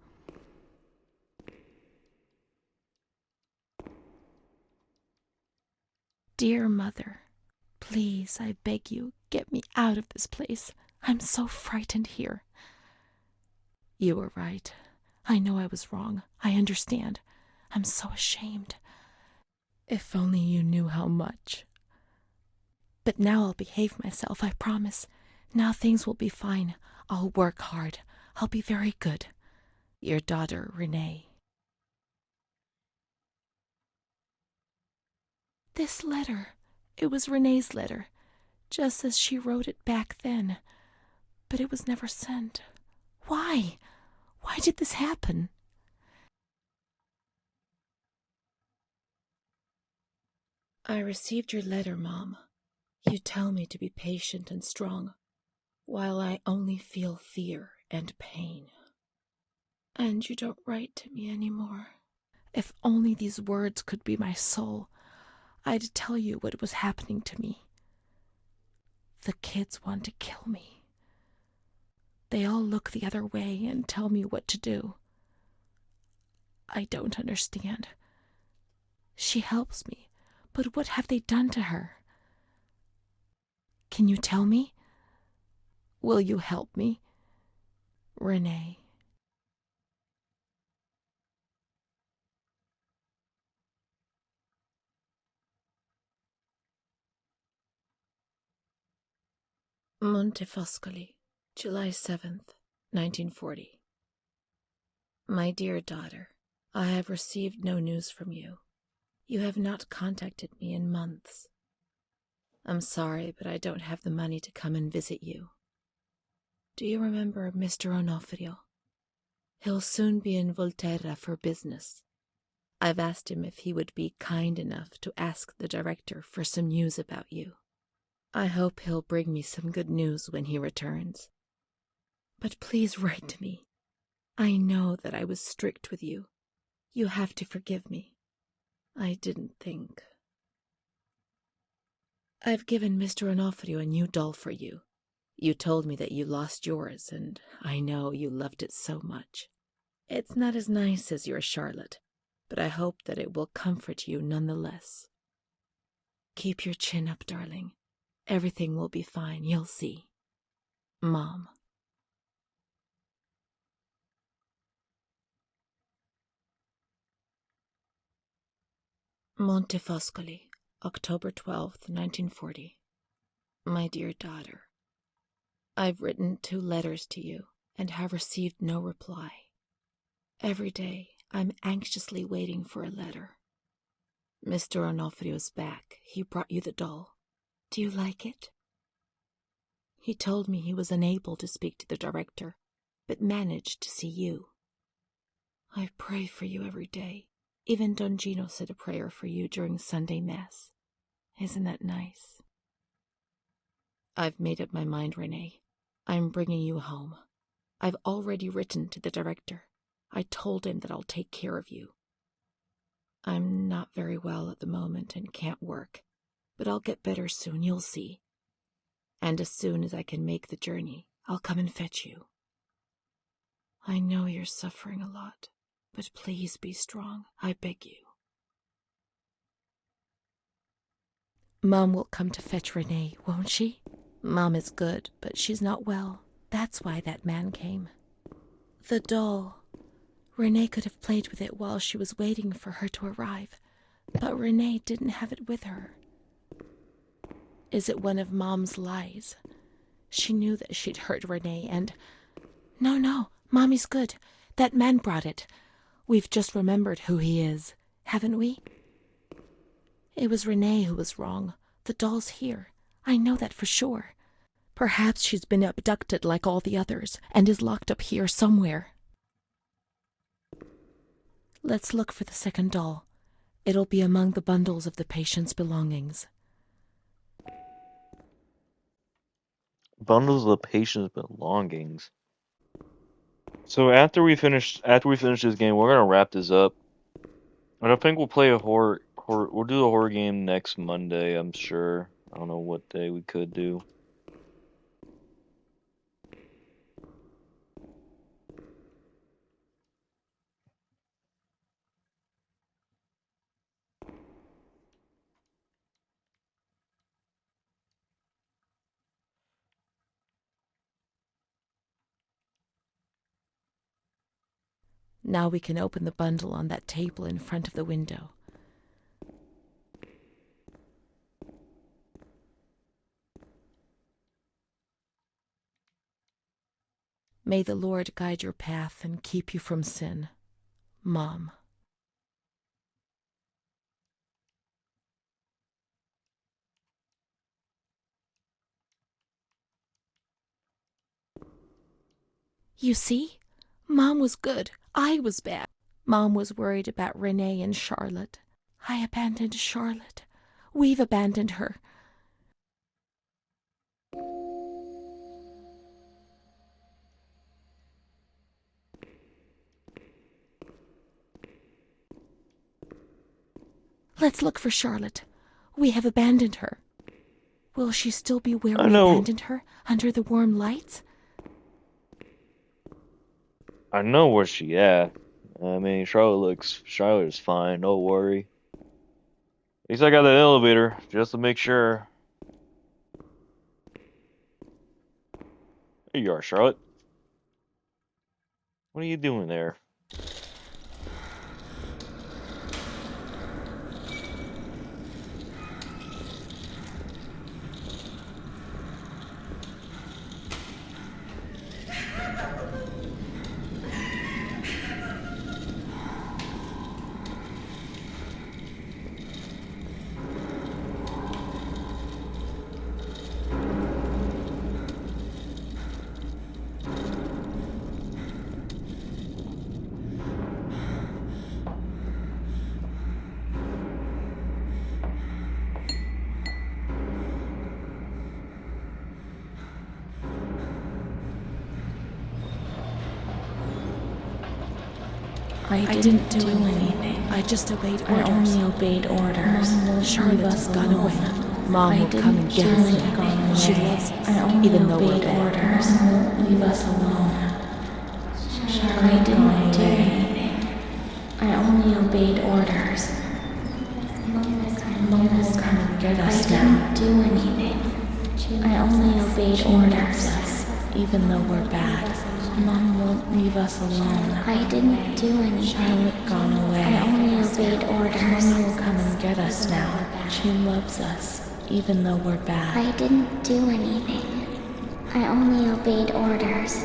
Dear Mother, please, I beg you, get me out of this place. I'm so frightened here. You were right. I know I was wrong. I understand. I'm so ashamed. If only you knew how much. But now I'll behave myself, I promise. Now things will be fine. I'll work hard. I'll be very good. Your daughter, Renee. This letter. It was Renee's letter, just as she wrote it back then. But it was never sent. Why? Why did this happen? I received your letter, Mom. You tell me to be patient and strong, while I only feel fear and pain. And you don't write to me anymore. If only these words could be my soul, I'd tell you what was happening to me. The kids want to kill me. They all look the other way and tell me what to do. I don't understand. She helps me, but what have they done to her? Can you tell me? Will you help me? Renee. Montefoscoli, July 7th, 1940. My dear daughter, I have received no news from you. You have not contacted me in months. I'm sorry, but I don't have the money to come and visit you. Do you remember Mr. Onofrio? He'll soon be in Volterra for business. I've asked him if he would be kind enough to ask the director for some news about you. I hope he'll bring me some good news when he returns. But please write to me. I know that I was strict with you. You have to forgive me. I didn't think. I've given Mr. Onofrio a new doll for you. You told me that you lost yours, and I know you loved it so much. It's not as nice as your Charlotte, but I hope that it will comfort you nonetheless. Keep your chin up, darling. Everything will be fine, you'll see. Mom. Montefoscoli, October 12th, 1940. My dear daughter, I've written 2 letters to you and have received no reply. Every day I'm anxiously waiting for a letter. Mr. Onofrio's back. He brought you the doll. Do you like it? He told me he was unable to speak to the director, but managed to see you. I pray for you every day. Even Don Gino said a prayer for you during Sunday Mass. Isn't that nice? I've made up my mind, Renee. I'm bringing you home. I've already written to the director. I told him that I'll take care of you. I'm not very well at the moment and can't work, but I'll get better soon, you'll see. And as soon as I can make the journey, I'll come and fetch you. I know you're suffering a lot, but please be strong, I beg you. Mom will come to fetch Renee, won't she? Mom is good, but she's not well. That's why that man came. The doll. Renee could have played with it while she was waiting for her to arrive, but Renee didn't have it with her. Is it one of Mom's lies? She knew that she'd hurt Renee and... No, Mommy's good. That man brought it. We've just remembered who he is, haven't we? It was Renee who was wrong. The doll's here. I know that for sure. Perhaps she's been abducted like all the others and is locked up here somewhere. Let's look for the second doll. It'll be among the bundles of the patient's belongings. Bundles of the patient's belongings. So after we finish this game, we're gonna wrap this up. And I think we'll play a horror. We'll do a horror game next Monday. I'm sure. I don't know what day we could do. Now we can open the bundle on that table in front of the window. May the Lord guide your path and keep you from sin. Mom. You see? Mom was good. I was bad. Mom was worried about Renee and Charlotte. I abandoned Charlotte. We've abandoned her. Let's look for Charlotte. We have abandoned her. Will she still be where we abandoned her, under the warm lights? I know where she at. I mean, Charlotte is fine, don't worry. At least I got the elevator, just to make sure. There you are, Charlotte. What are you doing there? I didn't do anything. I just obeyed orders. I only obeyed orders. Charlotte's gone away. Mom will come and get us. She loves us, even though we're bad. Orders. Leave us alone. I didn't do anything. I only obeyed orders. Mom will come and get us now. I didn't do anything. I only obeyed orders. Even though we're bad. Mom won't leave us alone. I didn't do anything. Charlotte gone away. I only obeyed orders. Mommy will come and get us now. She loves us, even though we're bad. I didn't do anything. I only obeyed orders.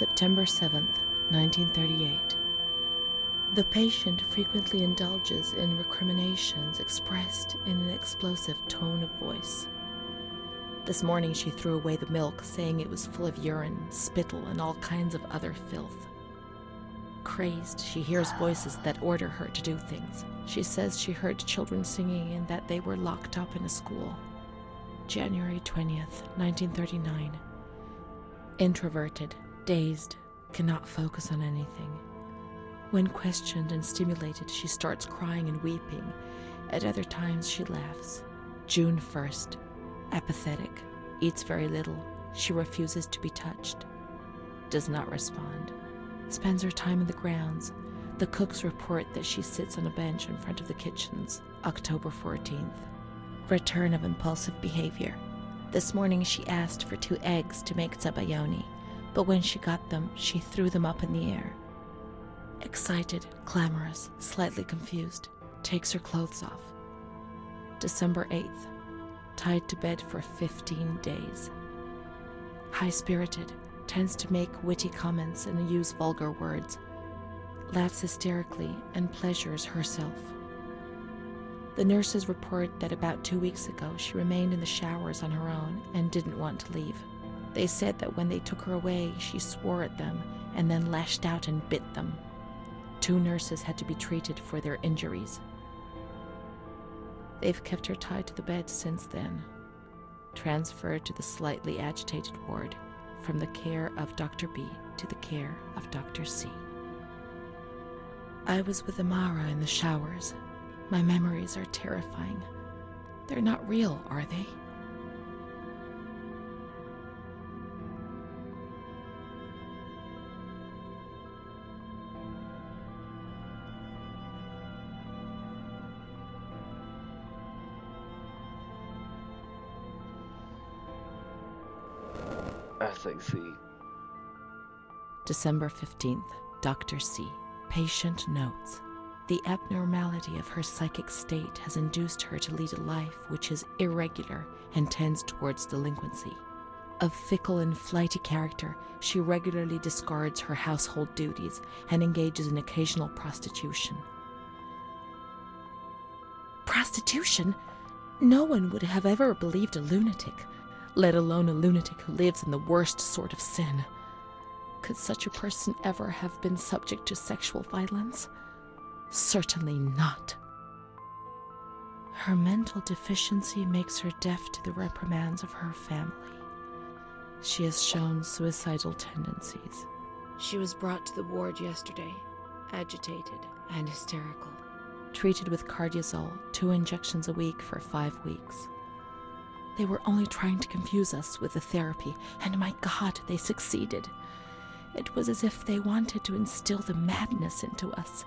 September 7th, 1938. The patient frequently indulges in recriminations expressed in an explosive tone of voice. This morning she threw away the milk, saying it was full of urine, spittle, and all kinds of other filth. Crazed, she hears voices that order her to do things. She says she heard children singing and that they were locked up in a school. January 20th, 1939. Introverted, dazed, cannot focus on anything. When questioned and stimulated, she starts crying and weeping. At other times, she laughs. June 1st. Apathetic. Eats very little. She refuses to be touched. Does not respond. Spends her time in the grounds. The cooks report that she sits on a bench in front of the kitchens. October 14th. Return of impulsive behavior. This morning she asked for 2 eggs to make zabayoni, but when she got them, she threw them up in the air. Excited, clamorous, slightly confused, takes her clothes off. December 8th. Tied to bed for 15 days. High-spirited, tends to make witty comments and use vulgar words. Laughs hysterically and pleasures herself. The nurses report that about 2 weeks ago she remained in the showers on her own and didn't want to leave. They said that when they took her away, she swore at them and then lashed out and bit them. 2 nurses had to be treated for their injuries. They've kept her tied to the bed since then. Transferred to the slightly agitated ward, from the care of Dr. B to the care of Dr. C. I was with Amara in the showers. My memories are terrifying. They're not real, are they? SAC. December 15th, Dr. C. Patient notes. The abnormality of her psychic state has induced her to lead a life which is irregular and tends towards delinquency. Of fickle and flighty character, she regularly discards her household duties and engages in occasional prostitution. Prostitution? No one would have ever believed a lunatic, let alone a lunatic who lives in the worst sort of sin. Could such a person ever have been subject to sexual violence? Certainly not. Her mental deficiency makes her deaf to the reprimands of her family. She has shown suicidal tendencies. She was brought to the ward yesterday, agitated and hysterical. Treated with cardiazol, 2 injections a week for 5 weeks. They were only trying to confuse us with the therapy, and my God, they succeeded. It was as if they wanted to instill the madness into us.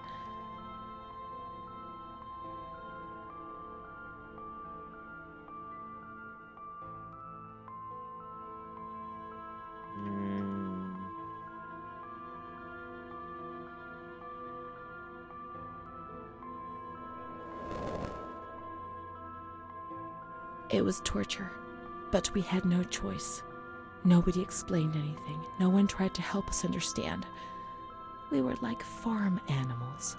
It was torture, but we had no choice. Nobody explained anything. No one tried to help us understand. We were like farm animals.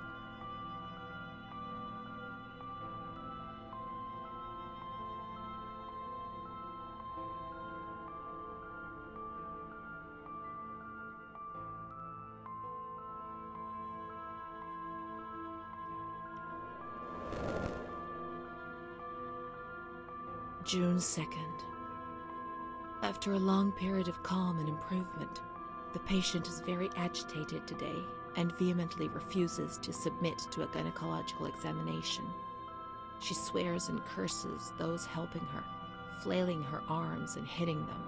June 2nd. After a long period of calm and improvement, the patient is very agitated today and vehemently refuses to submit to a gynecological examination. She swears and curses those helping her, flailing her arms and hitting them.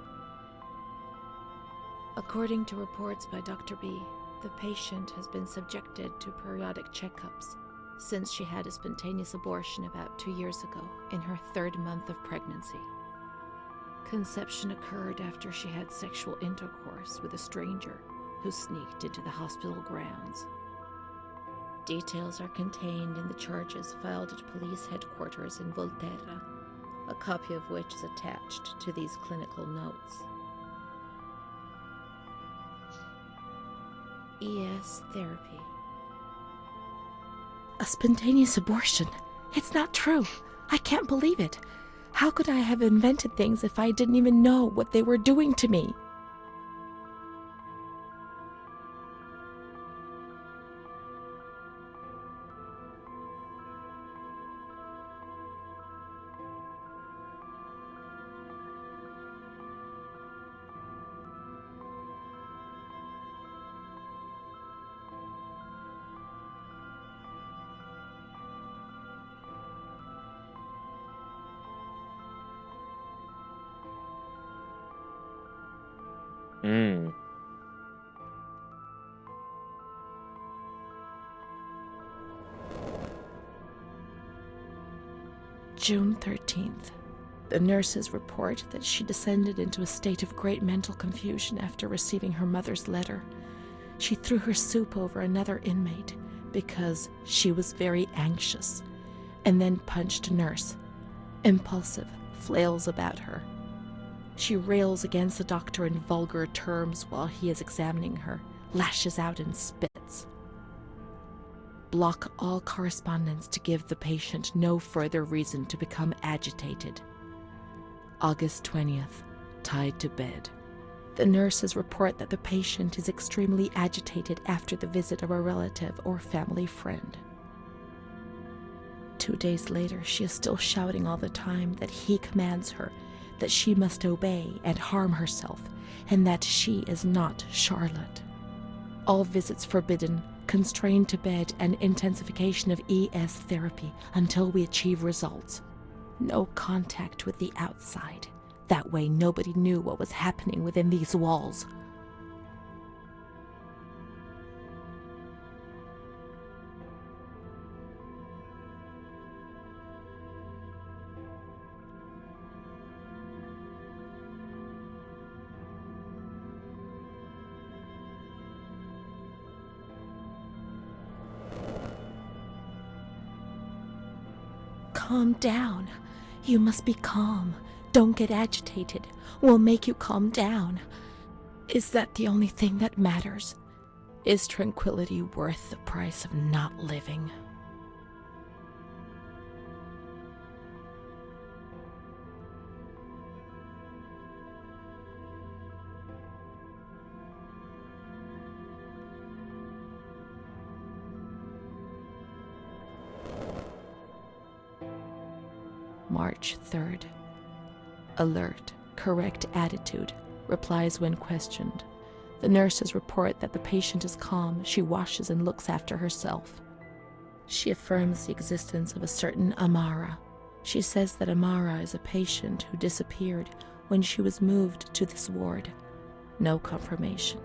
According to reports by Dr. B, the patient has been subjected to periodic checkups since she had a spontaneous abortion about 2 years ago in her 3rd month of pregnancy. Conception occurred after she had sexual intercourse with a stranger who sneaked into the hospital grounds. Details are contained in the charges filed at police headquarters in Volterra, a copy of which is attached to these clinical notes. ES therapy. A spontaneous abortion. It's not true. I can't believe it. How could I have invented things if I didn't even know what they were doing to me? Hmm. June 13th. The nurses report that she descended into a state of great mental confusion after receiving her mother's letter. She threw her soup over another inmate because she was very anxious, and then punched a nurse. Impulsive, flails about her. She rails against the doctor in vulgar terms while he is examining her, lashes out and spits. Block all correspondence to give the patient no further reason to become agitated. August 20th, tied to bed. The nurses report that the patient is extremely agitated after the visit of a relative or family friend. 2 days later, she is still shouting all the time that he commands her, that she must obey and harm herself, and that she is not Charlotte. All visits forbidden, constrained to bed, and intensification of ES therapy until we achieve results. No contact with the outside. That way nobody knew what was happening within these walls. Calm down. You must be calm. Don't get agitated. We'll make you calm down. Is that the only thing that matters? Is tranquility worth the price of not living? March 3rd. Alert, correct attitude, replies when questioned. The nurses report that the patient is calm, she washes and looks after herself. She affirms the existence of a certain Amara. She says that Amara is a patient who disappeared when she was moved to this ward. No confirmation.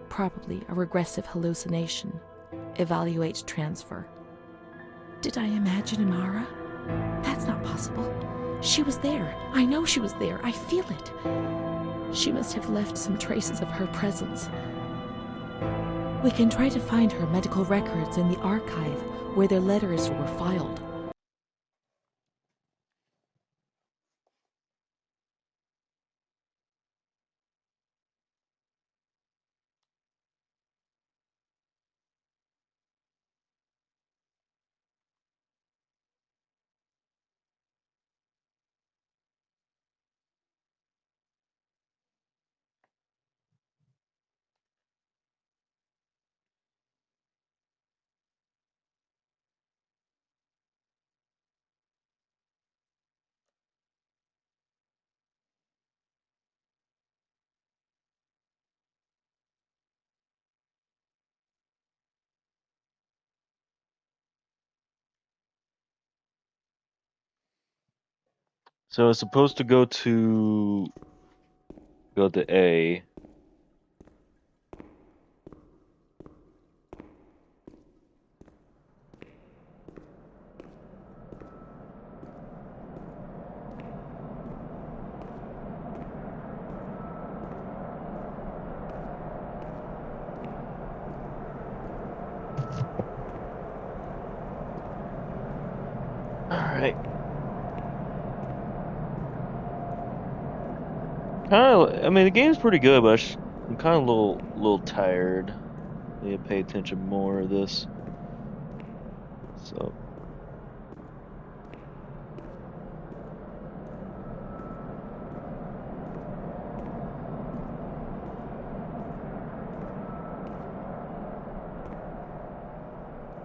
Probably a regressive hallucination. Evaluate transfer. Did I imagine Amara? That's not possible. She was there. I know she was there. I feel it. She must have left some traces of her presence. We can try to find her medical records in the archive where their letters were filed. So it's supposed to go to A. Alright. I mean, the game's pretty good, but I'm kind of a little tired. Need to pay attention more of this. So.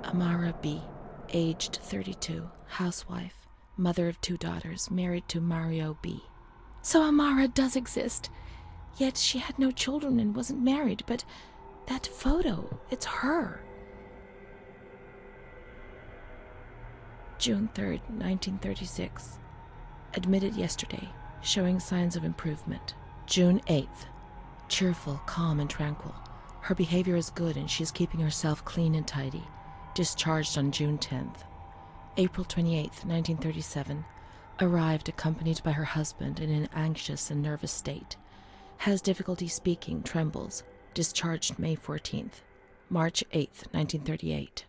Amara B., aged 32, housewife, mother of 2 daughters, married to Mario B. So Amara does exist. Yet she had no children and wasn't married, but that photo, it's her. June 3rd, 1936. Admitted yesterday, showing signs of improvement. June 8th. Cheerful, calm, and tranquil. Her behavior is good and she is keeping herself clean and tidy. Discharged on June 10th. April 28th, 1937. Arrived accompanied by her husband in an anxious and nervous state. Has difficulty speaking, trembles. Discharged May 14th. March 8th, 1938.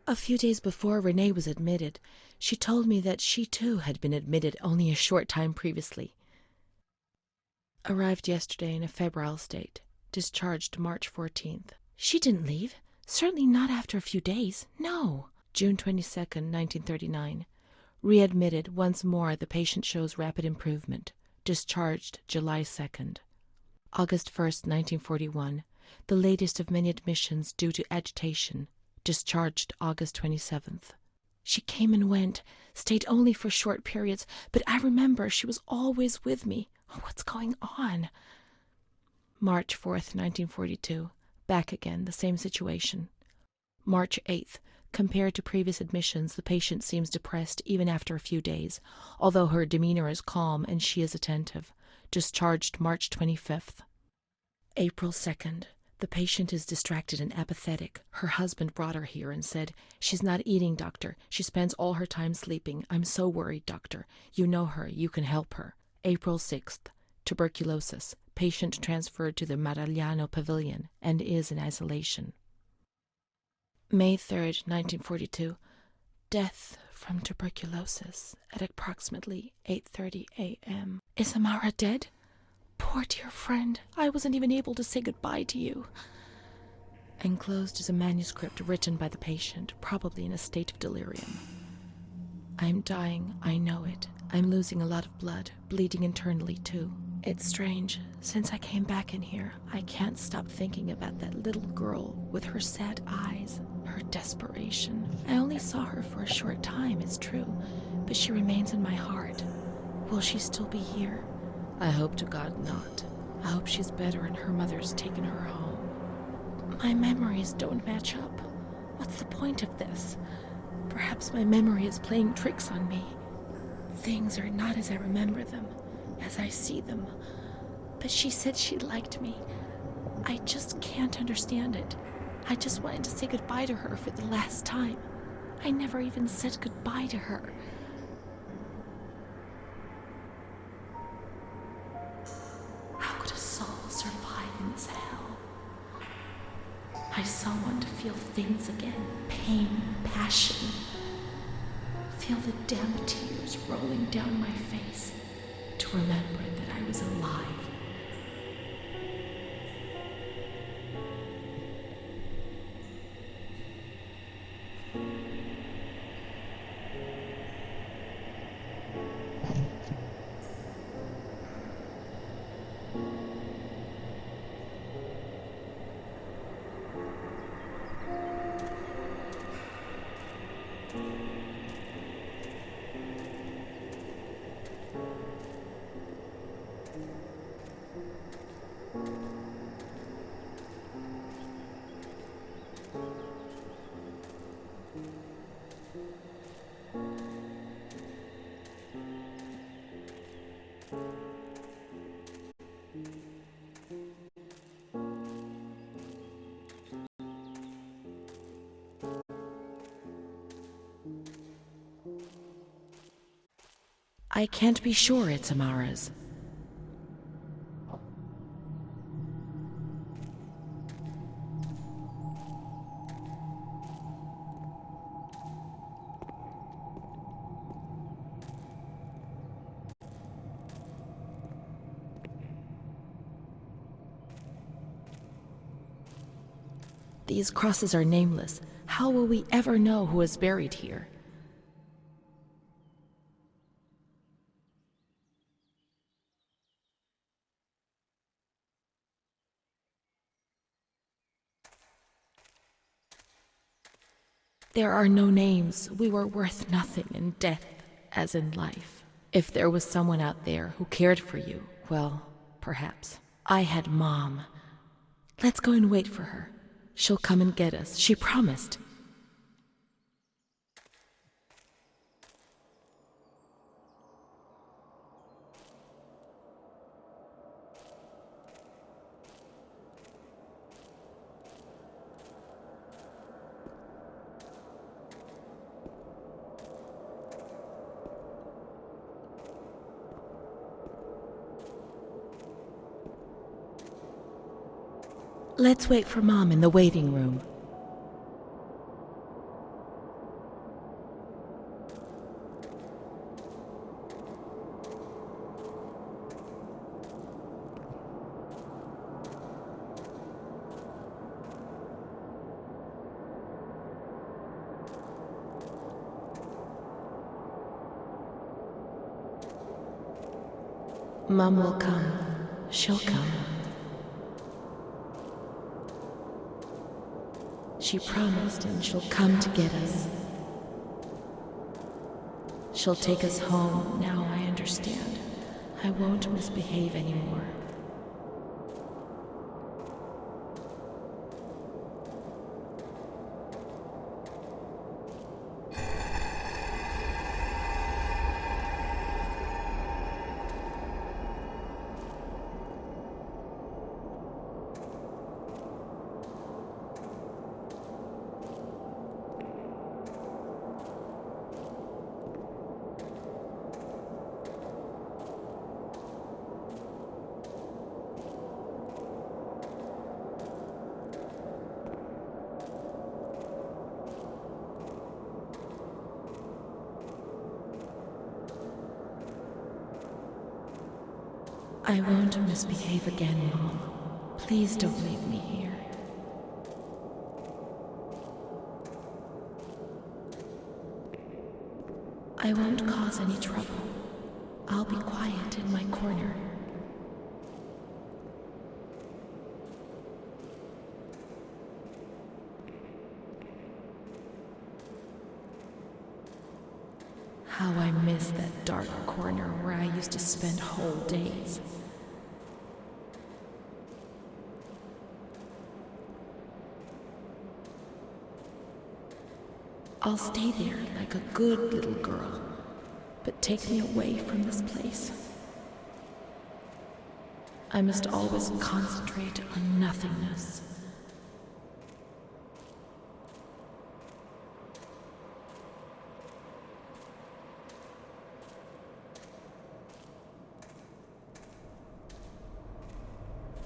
A few days before Renee was admitted, she told me that she too had been admitted only a short time previously. Arrived yesterday in a febrile state. Discharged March 14th. She didn't leave. Certainly not after a few days. No. June 22nd, 1939. Readmitted once more. The patient shows rapid improvement. Discharged July 2nd. August 1st, 1941. The latest of many admissions due to agitation. Discharged August 27th. She came and went, stayed only for short periods, but I remember she was always with me. Oh, what's going on? March 4th, 1942. Back again, the same situation. March 8th. Compared to previous admissions, the patient seems depressed even after a few days, although her demeanor is calm and she is attentive. Discharged March 25th. April 2nd. The patient is distracted and apathetic. Her husband brought her here and said, "She's not eating, doctor. She spends all her time sleeping. I'm so worried, doctor. You know her. You can help her." April 6th. Tuberculosis. Patient transferred to the Maragliano Pavilion and is in isolation. May 3rd, 1942. Death from tuberculosis at approximately 8:30 a.m. Is Amara dead? Poor dear friend, I wasn't even able to say goodbye to you. Enclosed is a manuscript written by the patient, probably in a state of delirium. I'm dying, I know it. I'm losing a lot of blood, bleeding internally too. It's strange. Since I came back in here, I can't stop thinking about that little girl with her sad eyes, her desperation. I only saw her for a short time, it's true, but she remains in my heart. Will she still be here? I hope to God not. I hope she's better and her mother's taken her home. My memories don't match up. What's the point of this? Perhaps my memory is playing tricks on me. Things are not as I remember them, as I see them. But she said she liked me. I just can't understand it. I just wanted to say goodbye to her for the last time. I never even said goodbye to her. How could a soul survive in this hell? I so want to feel things again. Pain, passion. Feel the damp tears rolling down my face to remember that I was alive. I can't be sure it's Amara's. These crosses are nameless. How will we ever know who is buried here? There are no names. We were worth nothing in death as in life. If there was someone out there who cared for you, well, perhaps. I had Mom. Let's go and wait for her. She'll come and get us. She promised. Let's wait for Mom in the waiting room. Mom will come. She'll come. She promised, and she'll come to get us. She'll take us home. Now I understand. I won't misbehave anymore. I won't misbehave again, Mom. Please don't leave me here. I won't cause any trouble. I'll be quiet in my corner. How I miss that dark corner where I used to spend whole days. I'll stay there like a good little girl, but take me away from this place. I must always concentrate on nothingness.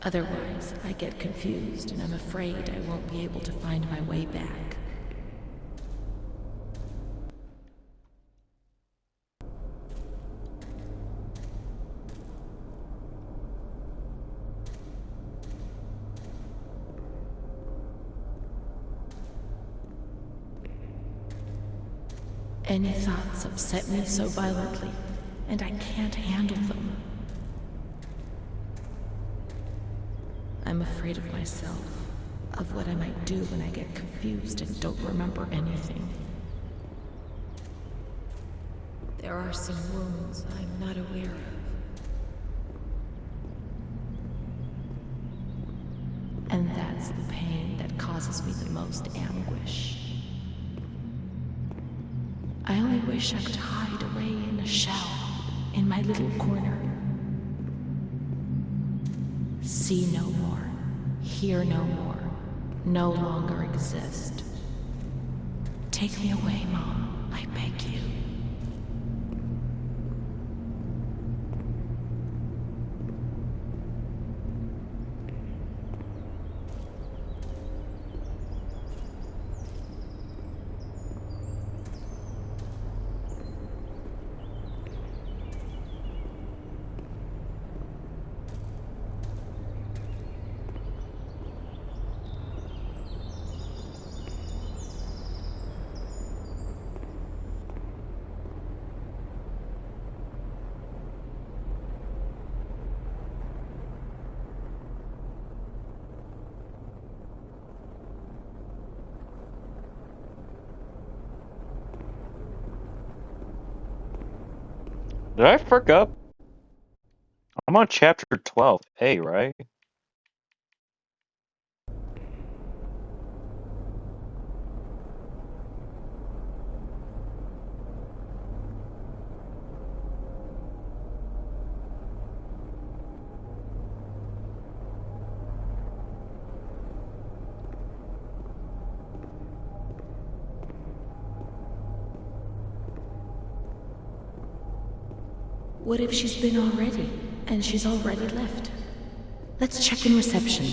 Otherwise, I get confused and I'm afraid I won't be able to find my way back. Any thoughts upset me so violently, and I can't handle them. I'm afraid of myself, of what I might do when I get confused and don't remember anything. There are some wounds I'm not aware of. And that's the pain that causes me the most anguish. I only wish I could hide away in a shell, in my little corner. See no more, hear no more, no longer exist. Take me away, Mom, I beg you. Did I frick up? I'm on chapter 12A, right? What if she's been already, and she's already left? Let's check in reception.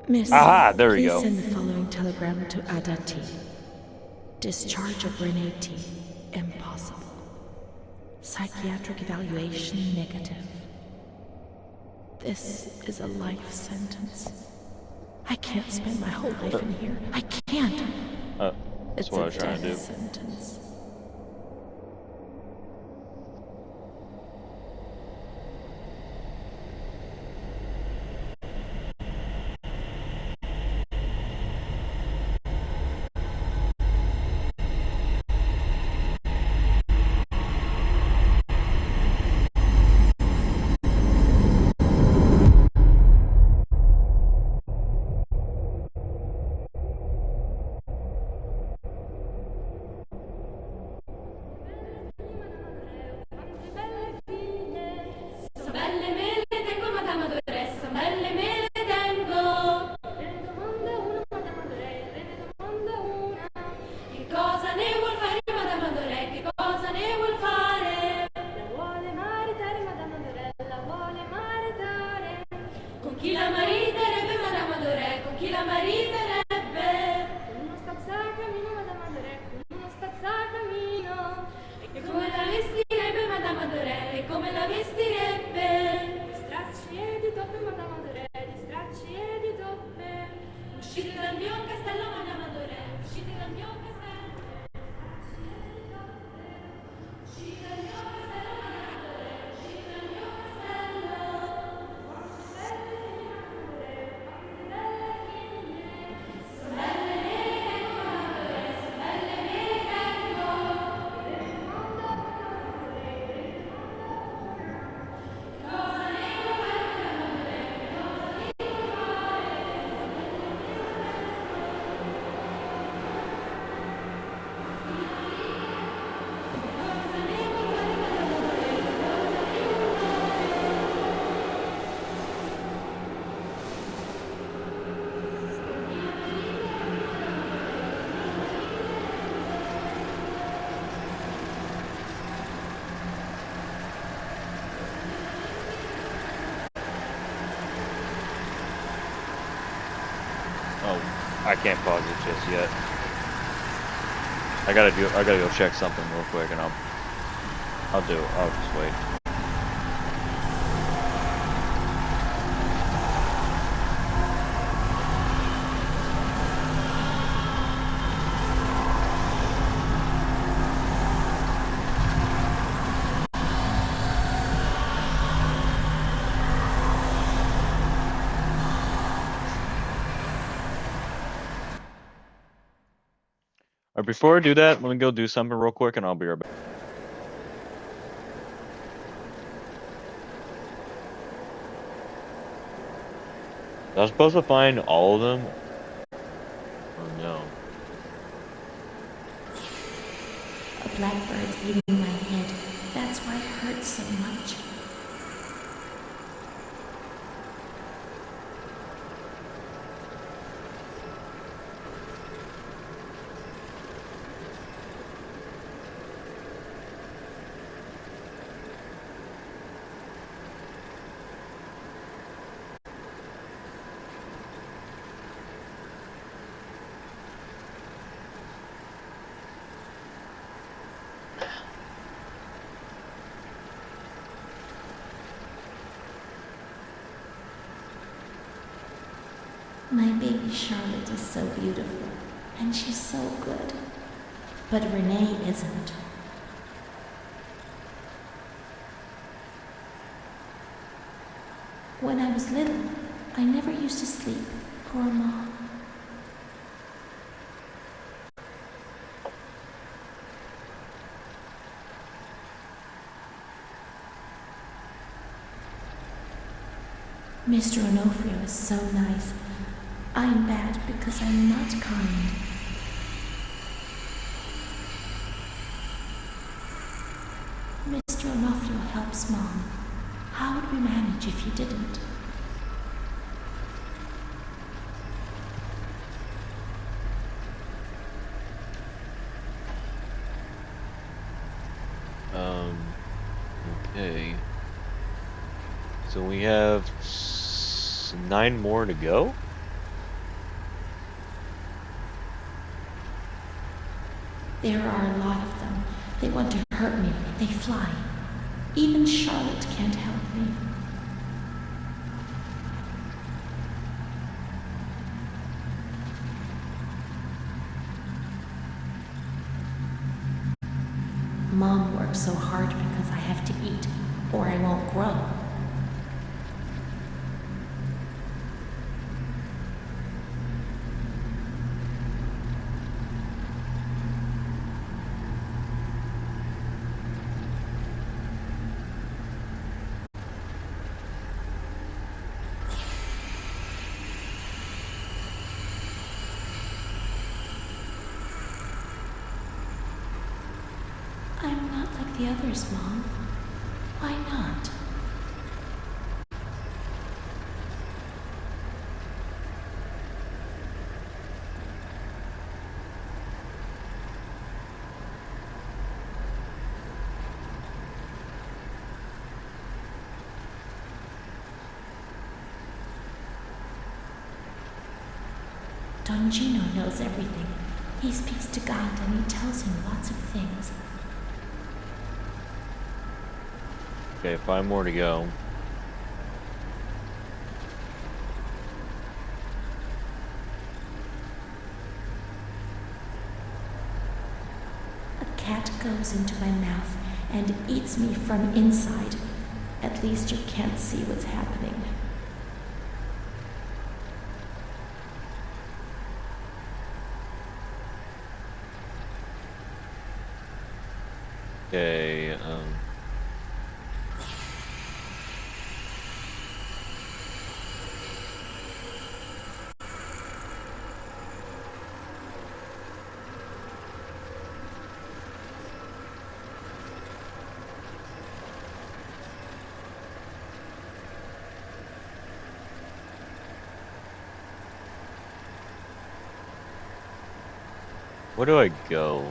Miss, Aha, there we please go. send the following telegram to Ada T. Discharge of Renee T. Impossible. Psychiatric evaluation negative. This is a life sentence. I can't spend my whole life in here. I can't. That's It's what I a was trying to do. death sentence. I can't pause it just yet. I gotta go check something real quick, and I'll just wait. Before I do that, let me go do something real quick, and I'll be right back. I was supposed to find all of them. Oh no. A blackbird's eating my head. That's why it hurts so much. My baby Charlotte is so beautiful, and she's so good. But Renee isn't. was little, I never used to sleep. Poor Mom. Mr. Onofrio is so nice. I'm bad because I'm not kind. Mr. Onofrio helps Mom. How would we manage if he didn't? Okay. So we have 9 more to go? There are a lot of them. They want to hurt me. They fly. Even Charlotte can't help me. Mom works so hard because I have to eat, or I won't grow. I'm not like the others, Mom. Why not? Don Gino knows everything. He speaks to God and he tells him lots of things. Okay, 5 more to go. A cat goes into my mouth and eats me from inside. At least you can't see what's happening. Okay, where do I go?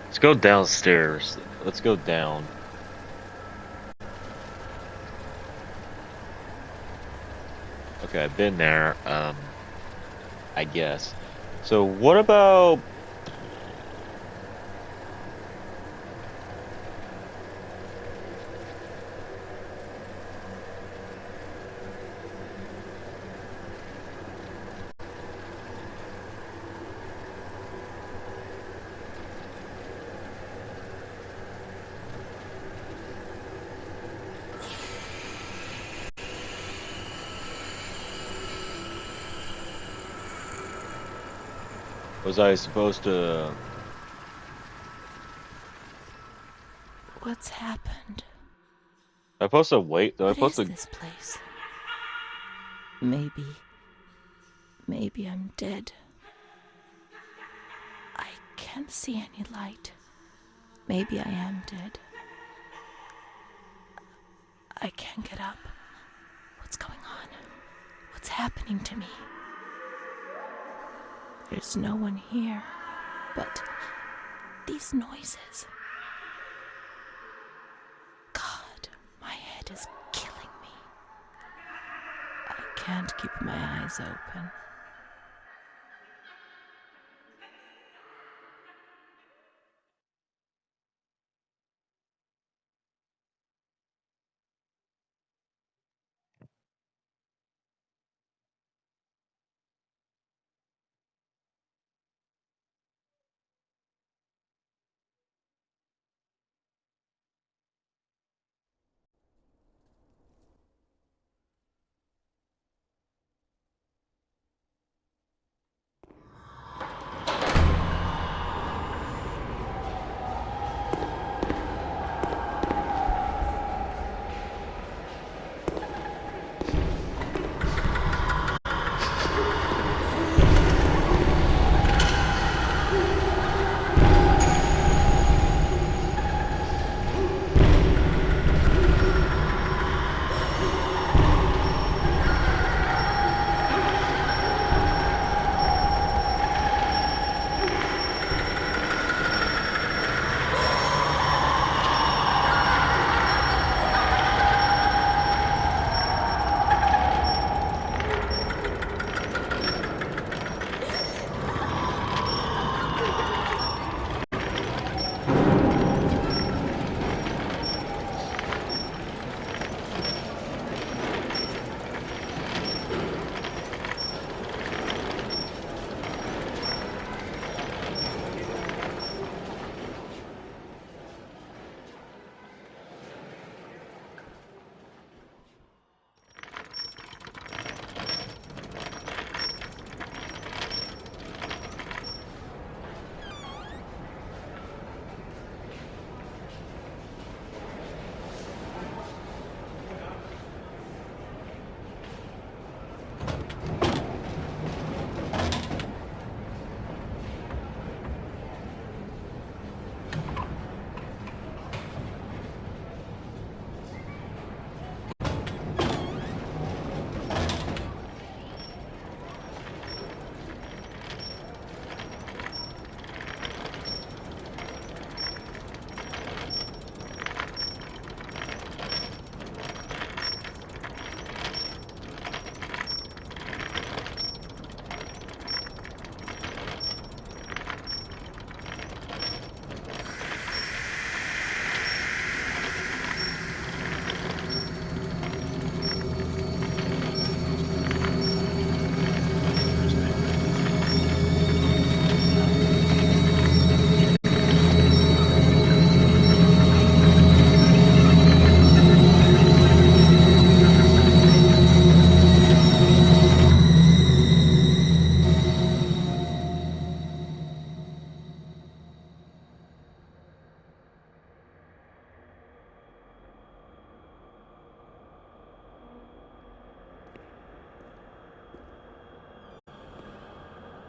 Let's go downstairs. Let's go down. Okay, I've been there, I guess. So what about... Was I supposed to... What's happened? I supposed to wait? Though I What supposed is to... this place? Maybe I'm dead. I can't see any light. Maybe I am dead. I can't get up. What's going on? What's happening to me? There's no one here, but these noises. God, my head is killing me. I can't keep my eyes open.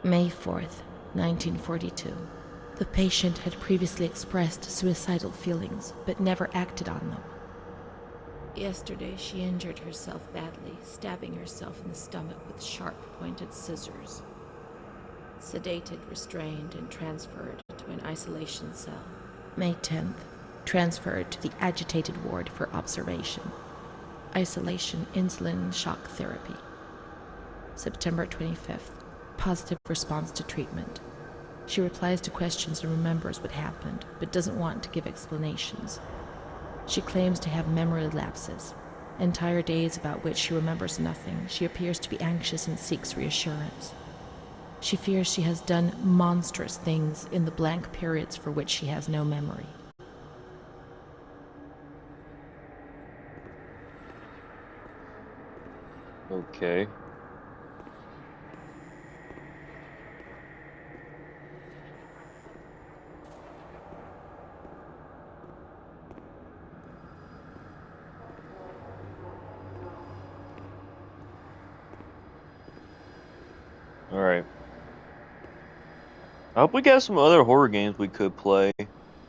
May 4th, 1942. The patient had previously expressed suicidal feelings, but never acted on them. Yesterday, she injured herself badly, stabbing herself in the stomach with sharp, pointed scissors. Sedated, restrained, and transferred to an isolation cell. May 10th, transferred to the agitated ward for observation. Isolation, insulin, and shock therapy. September 25th, positive response to treatment. She replies to questions and remembers what happened, but doesn't want to give explanations. She claims to have memory lapses, entire days about which she remembers nothing. She appears to be anxious and seeks reassurance. She fears she has done monstrous things in the blank periods for which she has no memory. Okay. Alright. I hope we got some other horror games we could play.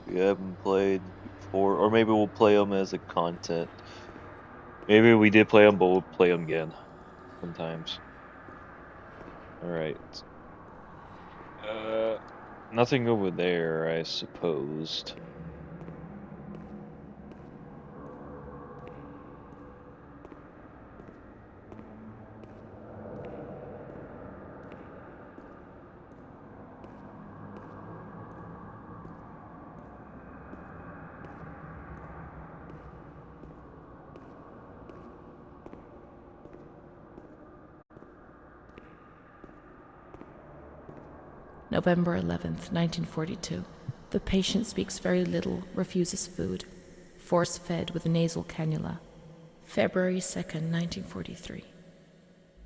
We haven't played before, or maybe we'll play them as a content. Maybe we did play them, but we'll play them again sometimes. Alright. Nothing over there, I supposed. November 11th, 1942. The patient speaks very little, refuses food, force-fed with a nasal cannula. February 2nd, 1943.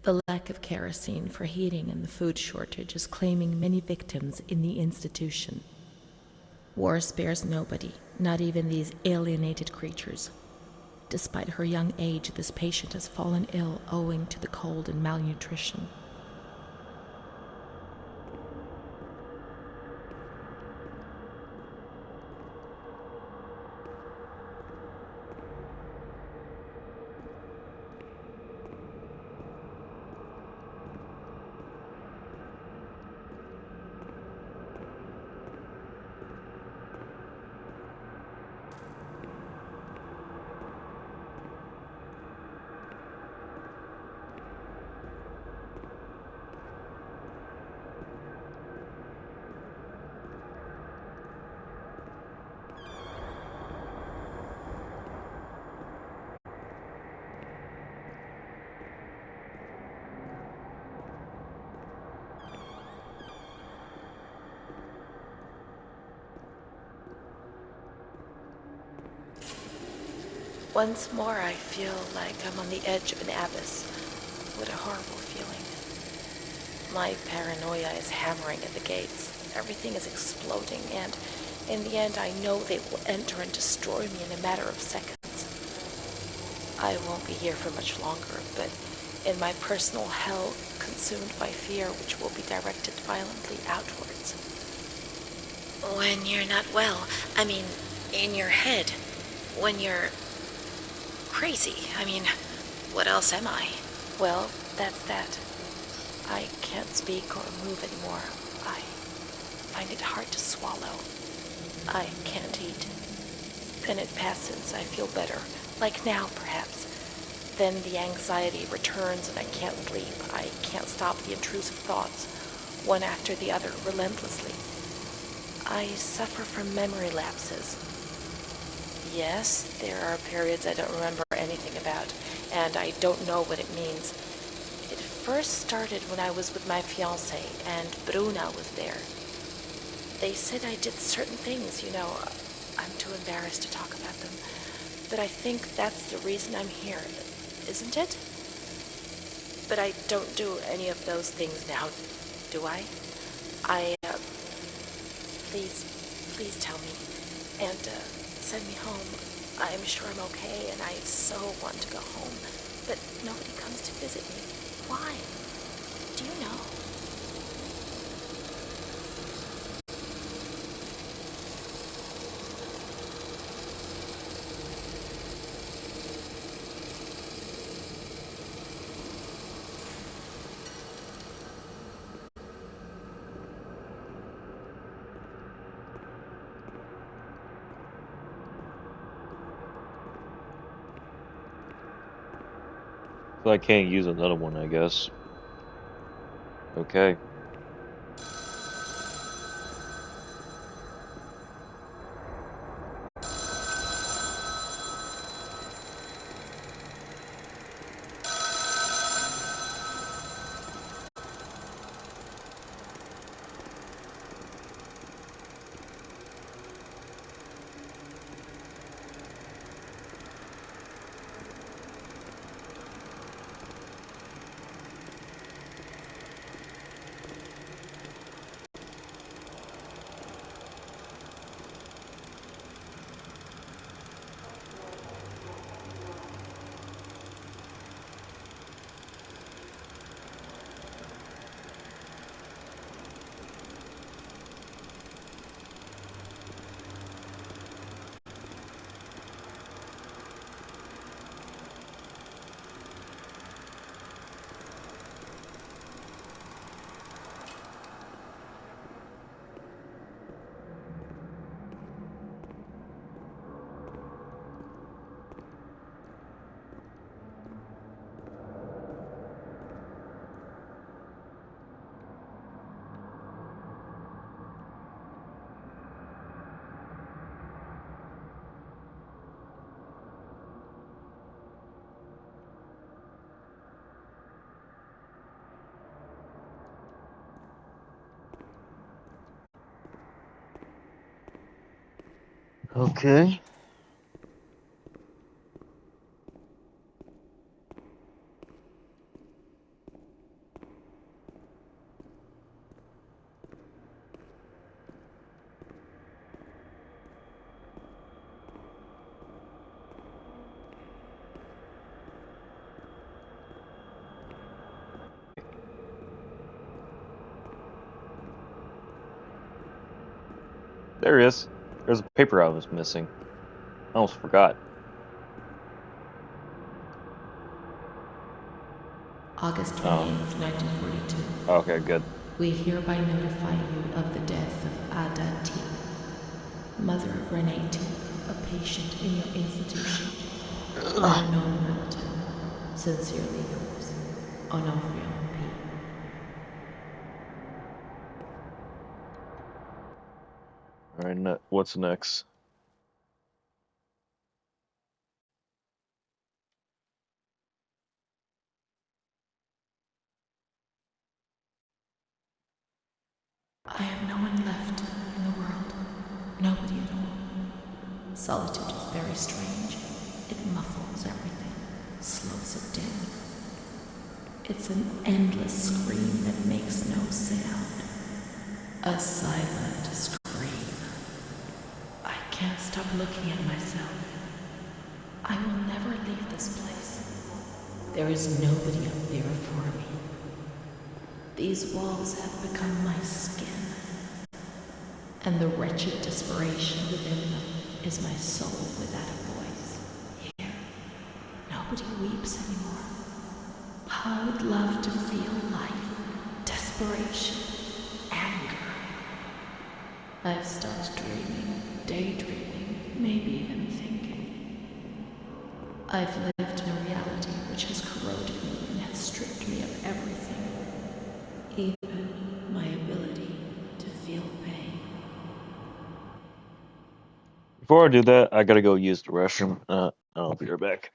The lack of kerosene for heating and the food shortage is claiming many victims in the institution. War spares nobody, not even these alienated creatures. Despite her young age, this patient has fallen ill owing to the cold and malnutrition. Once more, I feel like I'm on the edge of an abyss. What a horrible feeling. My paranoia is hammering at the gates. Everything is exploding, and in the end, I know they will enter and destroy me in a matter of seconds. I won't be here for much longer, but in my personal hell, consumed by fear, which will be directed violently outwards. When you're not well, I mean, in your head, when you're crazy. I mean, what else am I? Well, that's that. I can't speak or move anymore. I find it hard to swallow. I can't eat. Then it passes. I feel better. Like now, perhaps. Then the anxiety returns and I can't sleep. I can't stop the intrusive thoughts, one after the other, relentlessly. I suffer from memory lapses. Yes, there are periods I don't remember anything about, and I don't know what it means. It first started when I was with my fiancé, and Bruna was there. They said I did certain things, you know. I'm too embarrassed to talk about them. But I think that's the reason I'm here, isn't it? But I don't do any of those things now, do I? Please tell me, and send me home. I'm sure I'm okay, and I so want to go home, but nobody comes to visit me. Why? Do you know? So I can't use another one, I guess. Okay. Okay. There he is. There's a paper I was missing. I almost forgot. August 28th, 1942. Okay, good. We hereby notify you of the death of Ada T, mother of Renee T, a patient in your institution. Unknown relative. Sincerely yours, Onofrio P. Alright, what's next? I have no one left in the world. Nobody at all. Solitude is very strange. It muffles everything, slows it down. It's an endless scream that makes no sound. A silent scream. I can't stop looking at myself. I will never leave this place. There is nobody up there for me. These walls have become my skin, and the wretched desperation within them is my soul without a voice. Here, nobody weeps anymore. I would love to feel life, desperation, anger. I've stopped dreaming, daydreaming, maybe even thinking. I've lived in a reality which has corroded me and has stripped me of everything. Even my ability to feel pain. Before I do that, I gotta go use the restroom. I'll be right back.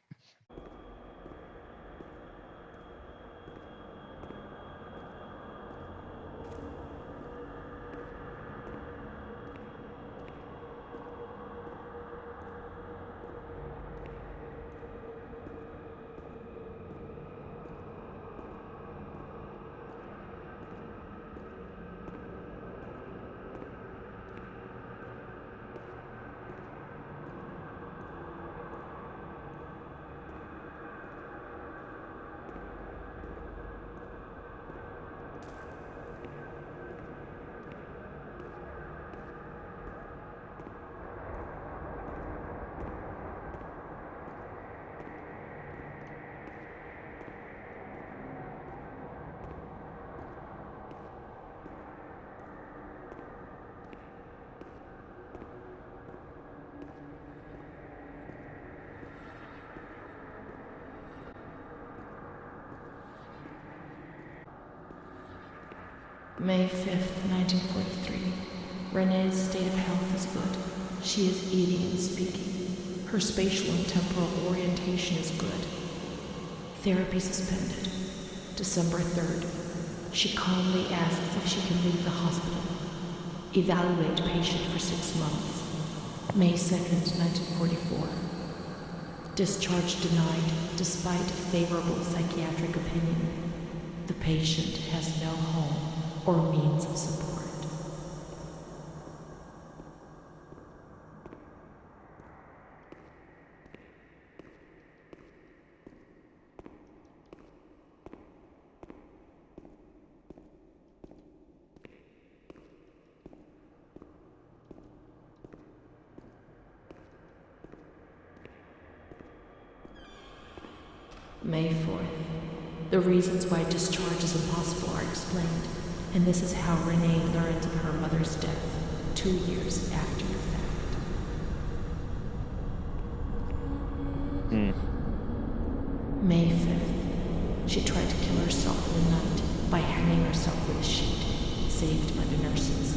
May 5th, 1943. Renee's state of health is good. She is eating and speaking. Her spatial and temporal orientation is good. Therapy suspended. December 3rd. She calmly asks if she can leave the hospital. Evaluate patient for 6 months. May 2nd, 1944. Discharge denied despite favorable psychiatric opinion. The patient has no home or means of support. May 4th. The reasons why discharge is impossible are explained, and this is how Renee learns of her mother's death 2 years after the fact. May 5th. She tried to kill herself in the night by hanging herself with a sheet, saved by the nurses.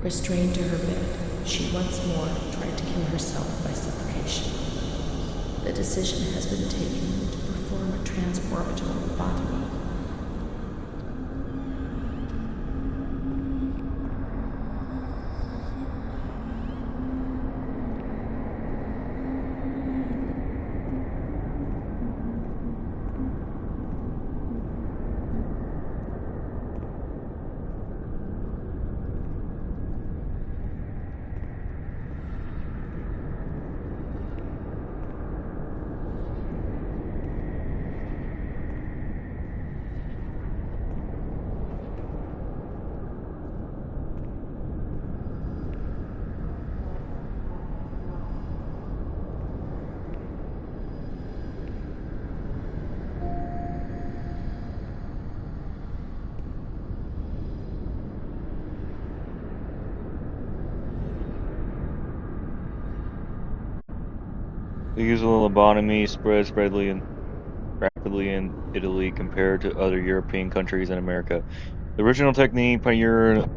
Restrained to her bed, she once more tried to kill herself by suffocation. The decision has been taken to perform a transorbital lobotomy. The use of lobotomy spreads rapidly in Italy compared to other European countries and America. The original technique pioneered.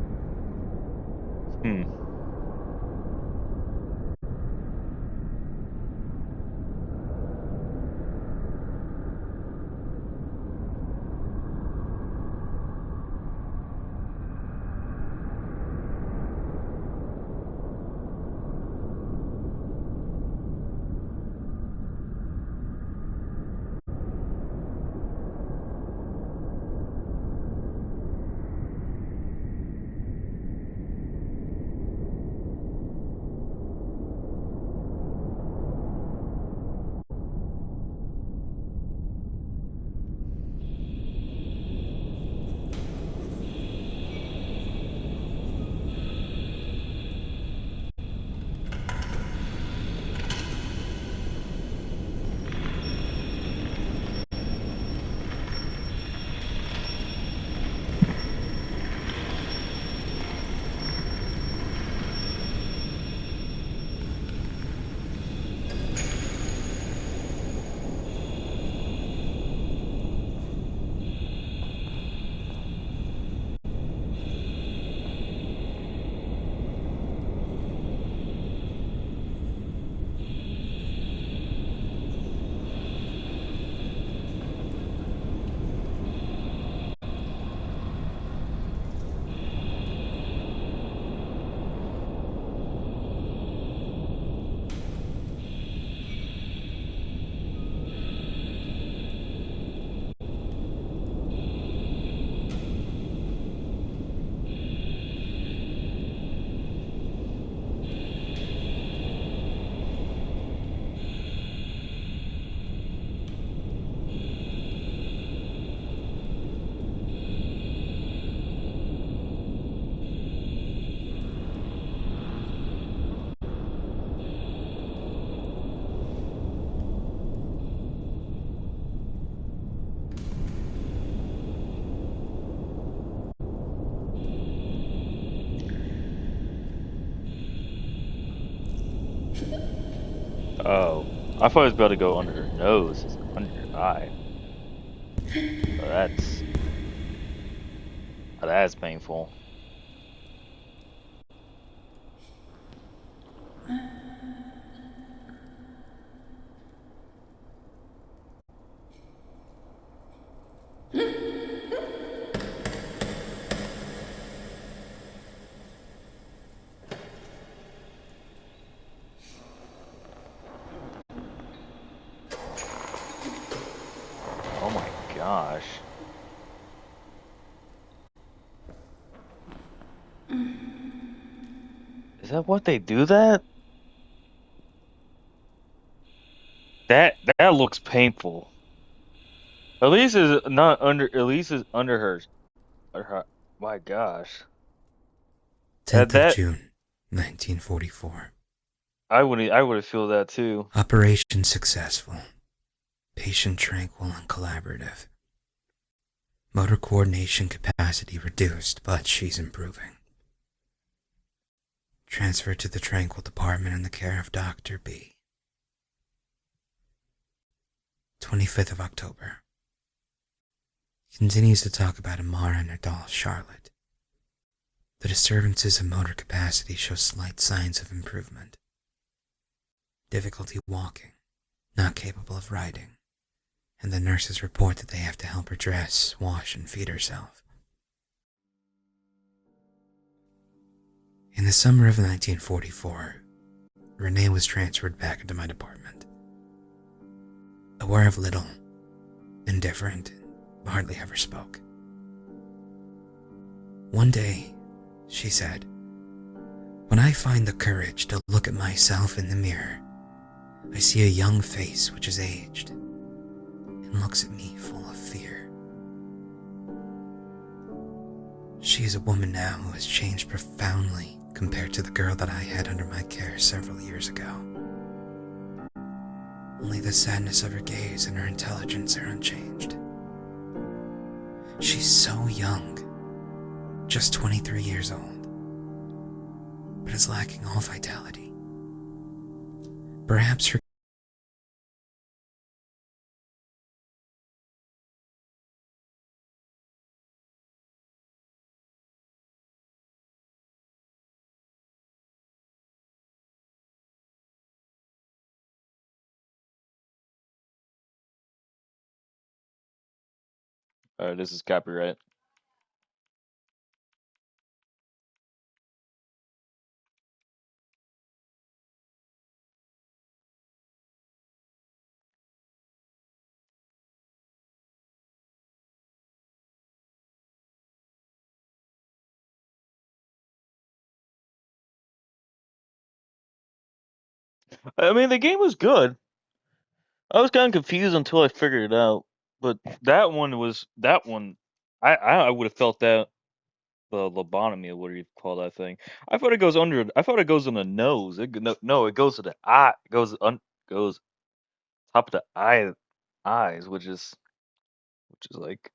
I thought it was about to go under her nose, it's under her eye. So that's painful. Oh my gosh. Is that what they do that? That looks painful. Elise is not under. Elise is under her. My gosh. 10th of That June, 1944. I would feel that too. Operation successful. Patient tranquil and collaborative. Motor coordination capacity reduced, but she's improving. Transferred to the Tranquil department in the care of Dr. B. 25th of October. Continues to talk about Amara and her doll, Charlotte. The disturbances of motor capacity show slight signs of improvement. Difficulty walking, not capable of riding, and the nurses report that they have to help her dress, wash, and feed herself. In the summer of 1944, Renee was transferred back into my department. Aware of little, indifferent, hardly ever spoke. One day, she said, "When I find the courage to look at myself in the mirror, I see a young face which is aged and looks at me full of fear." She is a woman now who has changed profoundly compared to the girl that I had under my care several years ago. Only the sadness of her gaze and her intelligence are unchanged. She's so young, just 23 years old, but is lacking all vitality. Perhaps her Alright, this is copyright. I mean, the game was good. I was kind of confused until I figured it out. But that one. I would have felt that the lobotomy, or what do you call that thing? I thought it goes under. I thought it goes in the nose. No, it goes to the eye. It goes top of the eyes, which is like,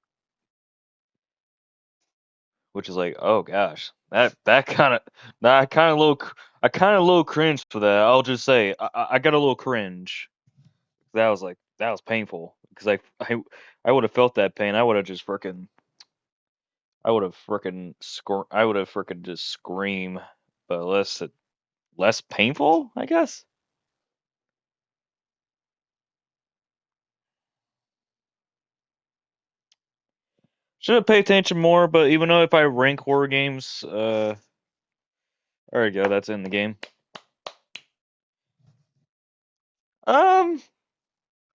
oh gosh, that kind of, nah, I kind of little cringe for that. I'll just say, I got a little cringe. That was painful because I would have felt that pain. I would have just freaking, I would have freaking just scream, but less painful, I guess. Should have paid attention more, but even though if I rank horror games, there we go, that's in the game. Um,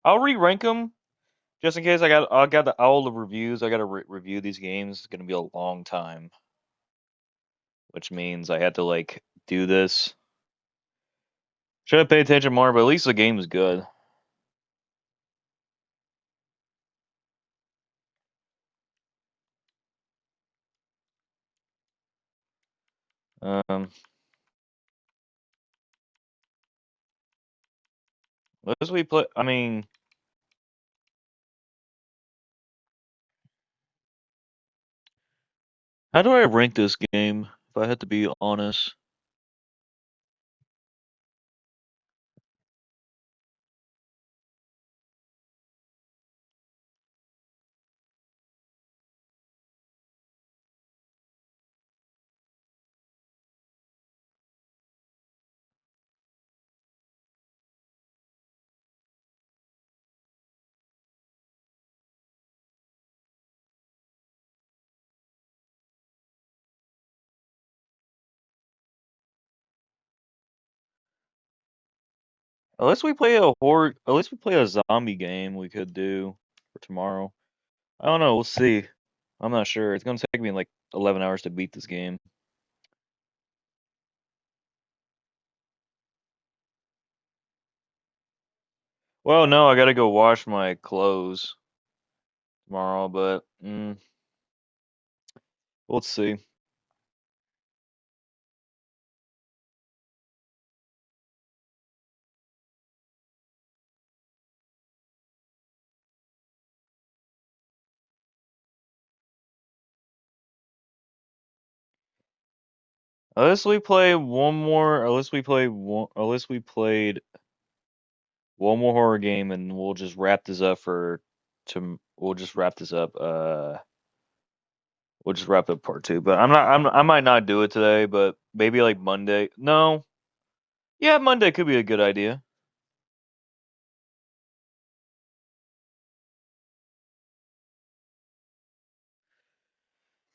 I'll re-rank them just in case. I got all the reviews. I got to review these games. It's gonna be a long time, which means I had to like do this. Should have paid attention more, but at least the game is good. Um, let's we play. I mean, how do I rank this game? If I had to be honest. Unless we play a horror, at least we play a zombie game we could do for tomorrow. I don't know. We'll see. I'm not sure. It's gonna take me like 11 hours to beat this game. Well, no, I gotta go wash my clothes tomorrow, but we'll see. Unless we play one more, unless we played one more horror game, and we'll just wrap this up we'll just wrap this up. We'll just wrap up part two. But I might not do it today, but maybe like Monday. No, yeah, Monday could be a good idea.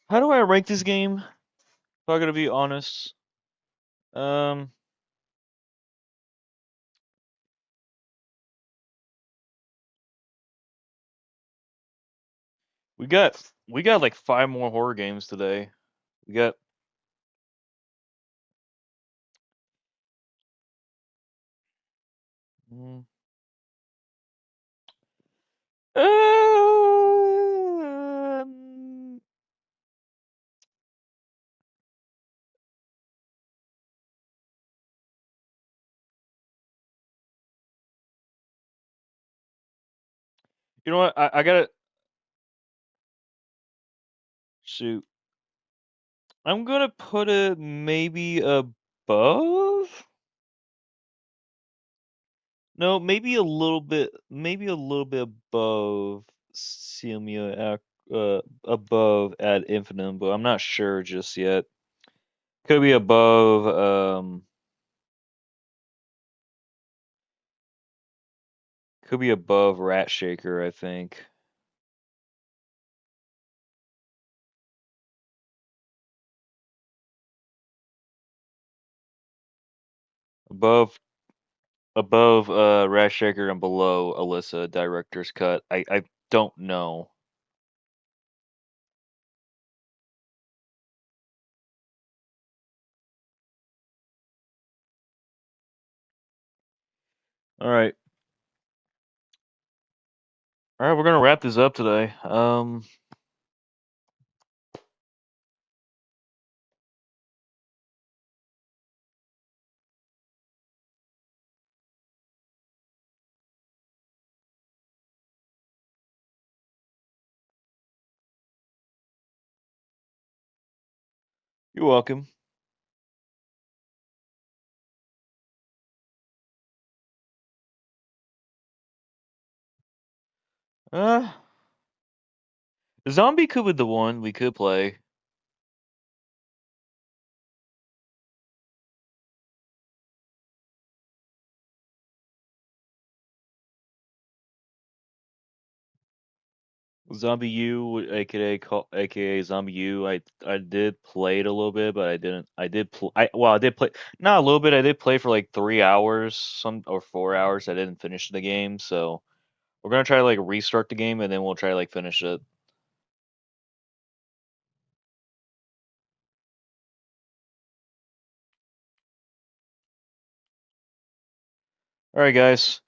How do I rank this game? If I gotta be honest, um, we got like 5 more horror games today. We got. Mm, um, you know what? I gotta shoot. I'm gonna put it maybe above. No, maybe a little bit above Simia, above Ad Infinitum, but I'm not sure just yet. Could be above, could be above Rat Shaker, I think. Above, Rat Shaker and below Alyssa Director's Cut. I don't know. All right. All right, we're gonna wrap this up today. You're welcome. Uh, Zombie could be the one we could play. Zombie U, aka Zombie U. I did play it a little bit, but I didn't. I did play not a little bit. I did play for like 3 hours, 4 hours. I didn't finish the game, so we're gonna try to like restart the game, and then we'll try to like finish it. All right, guys.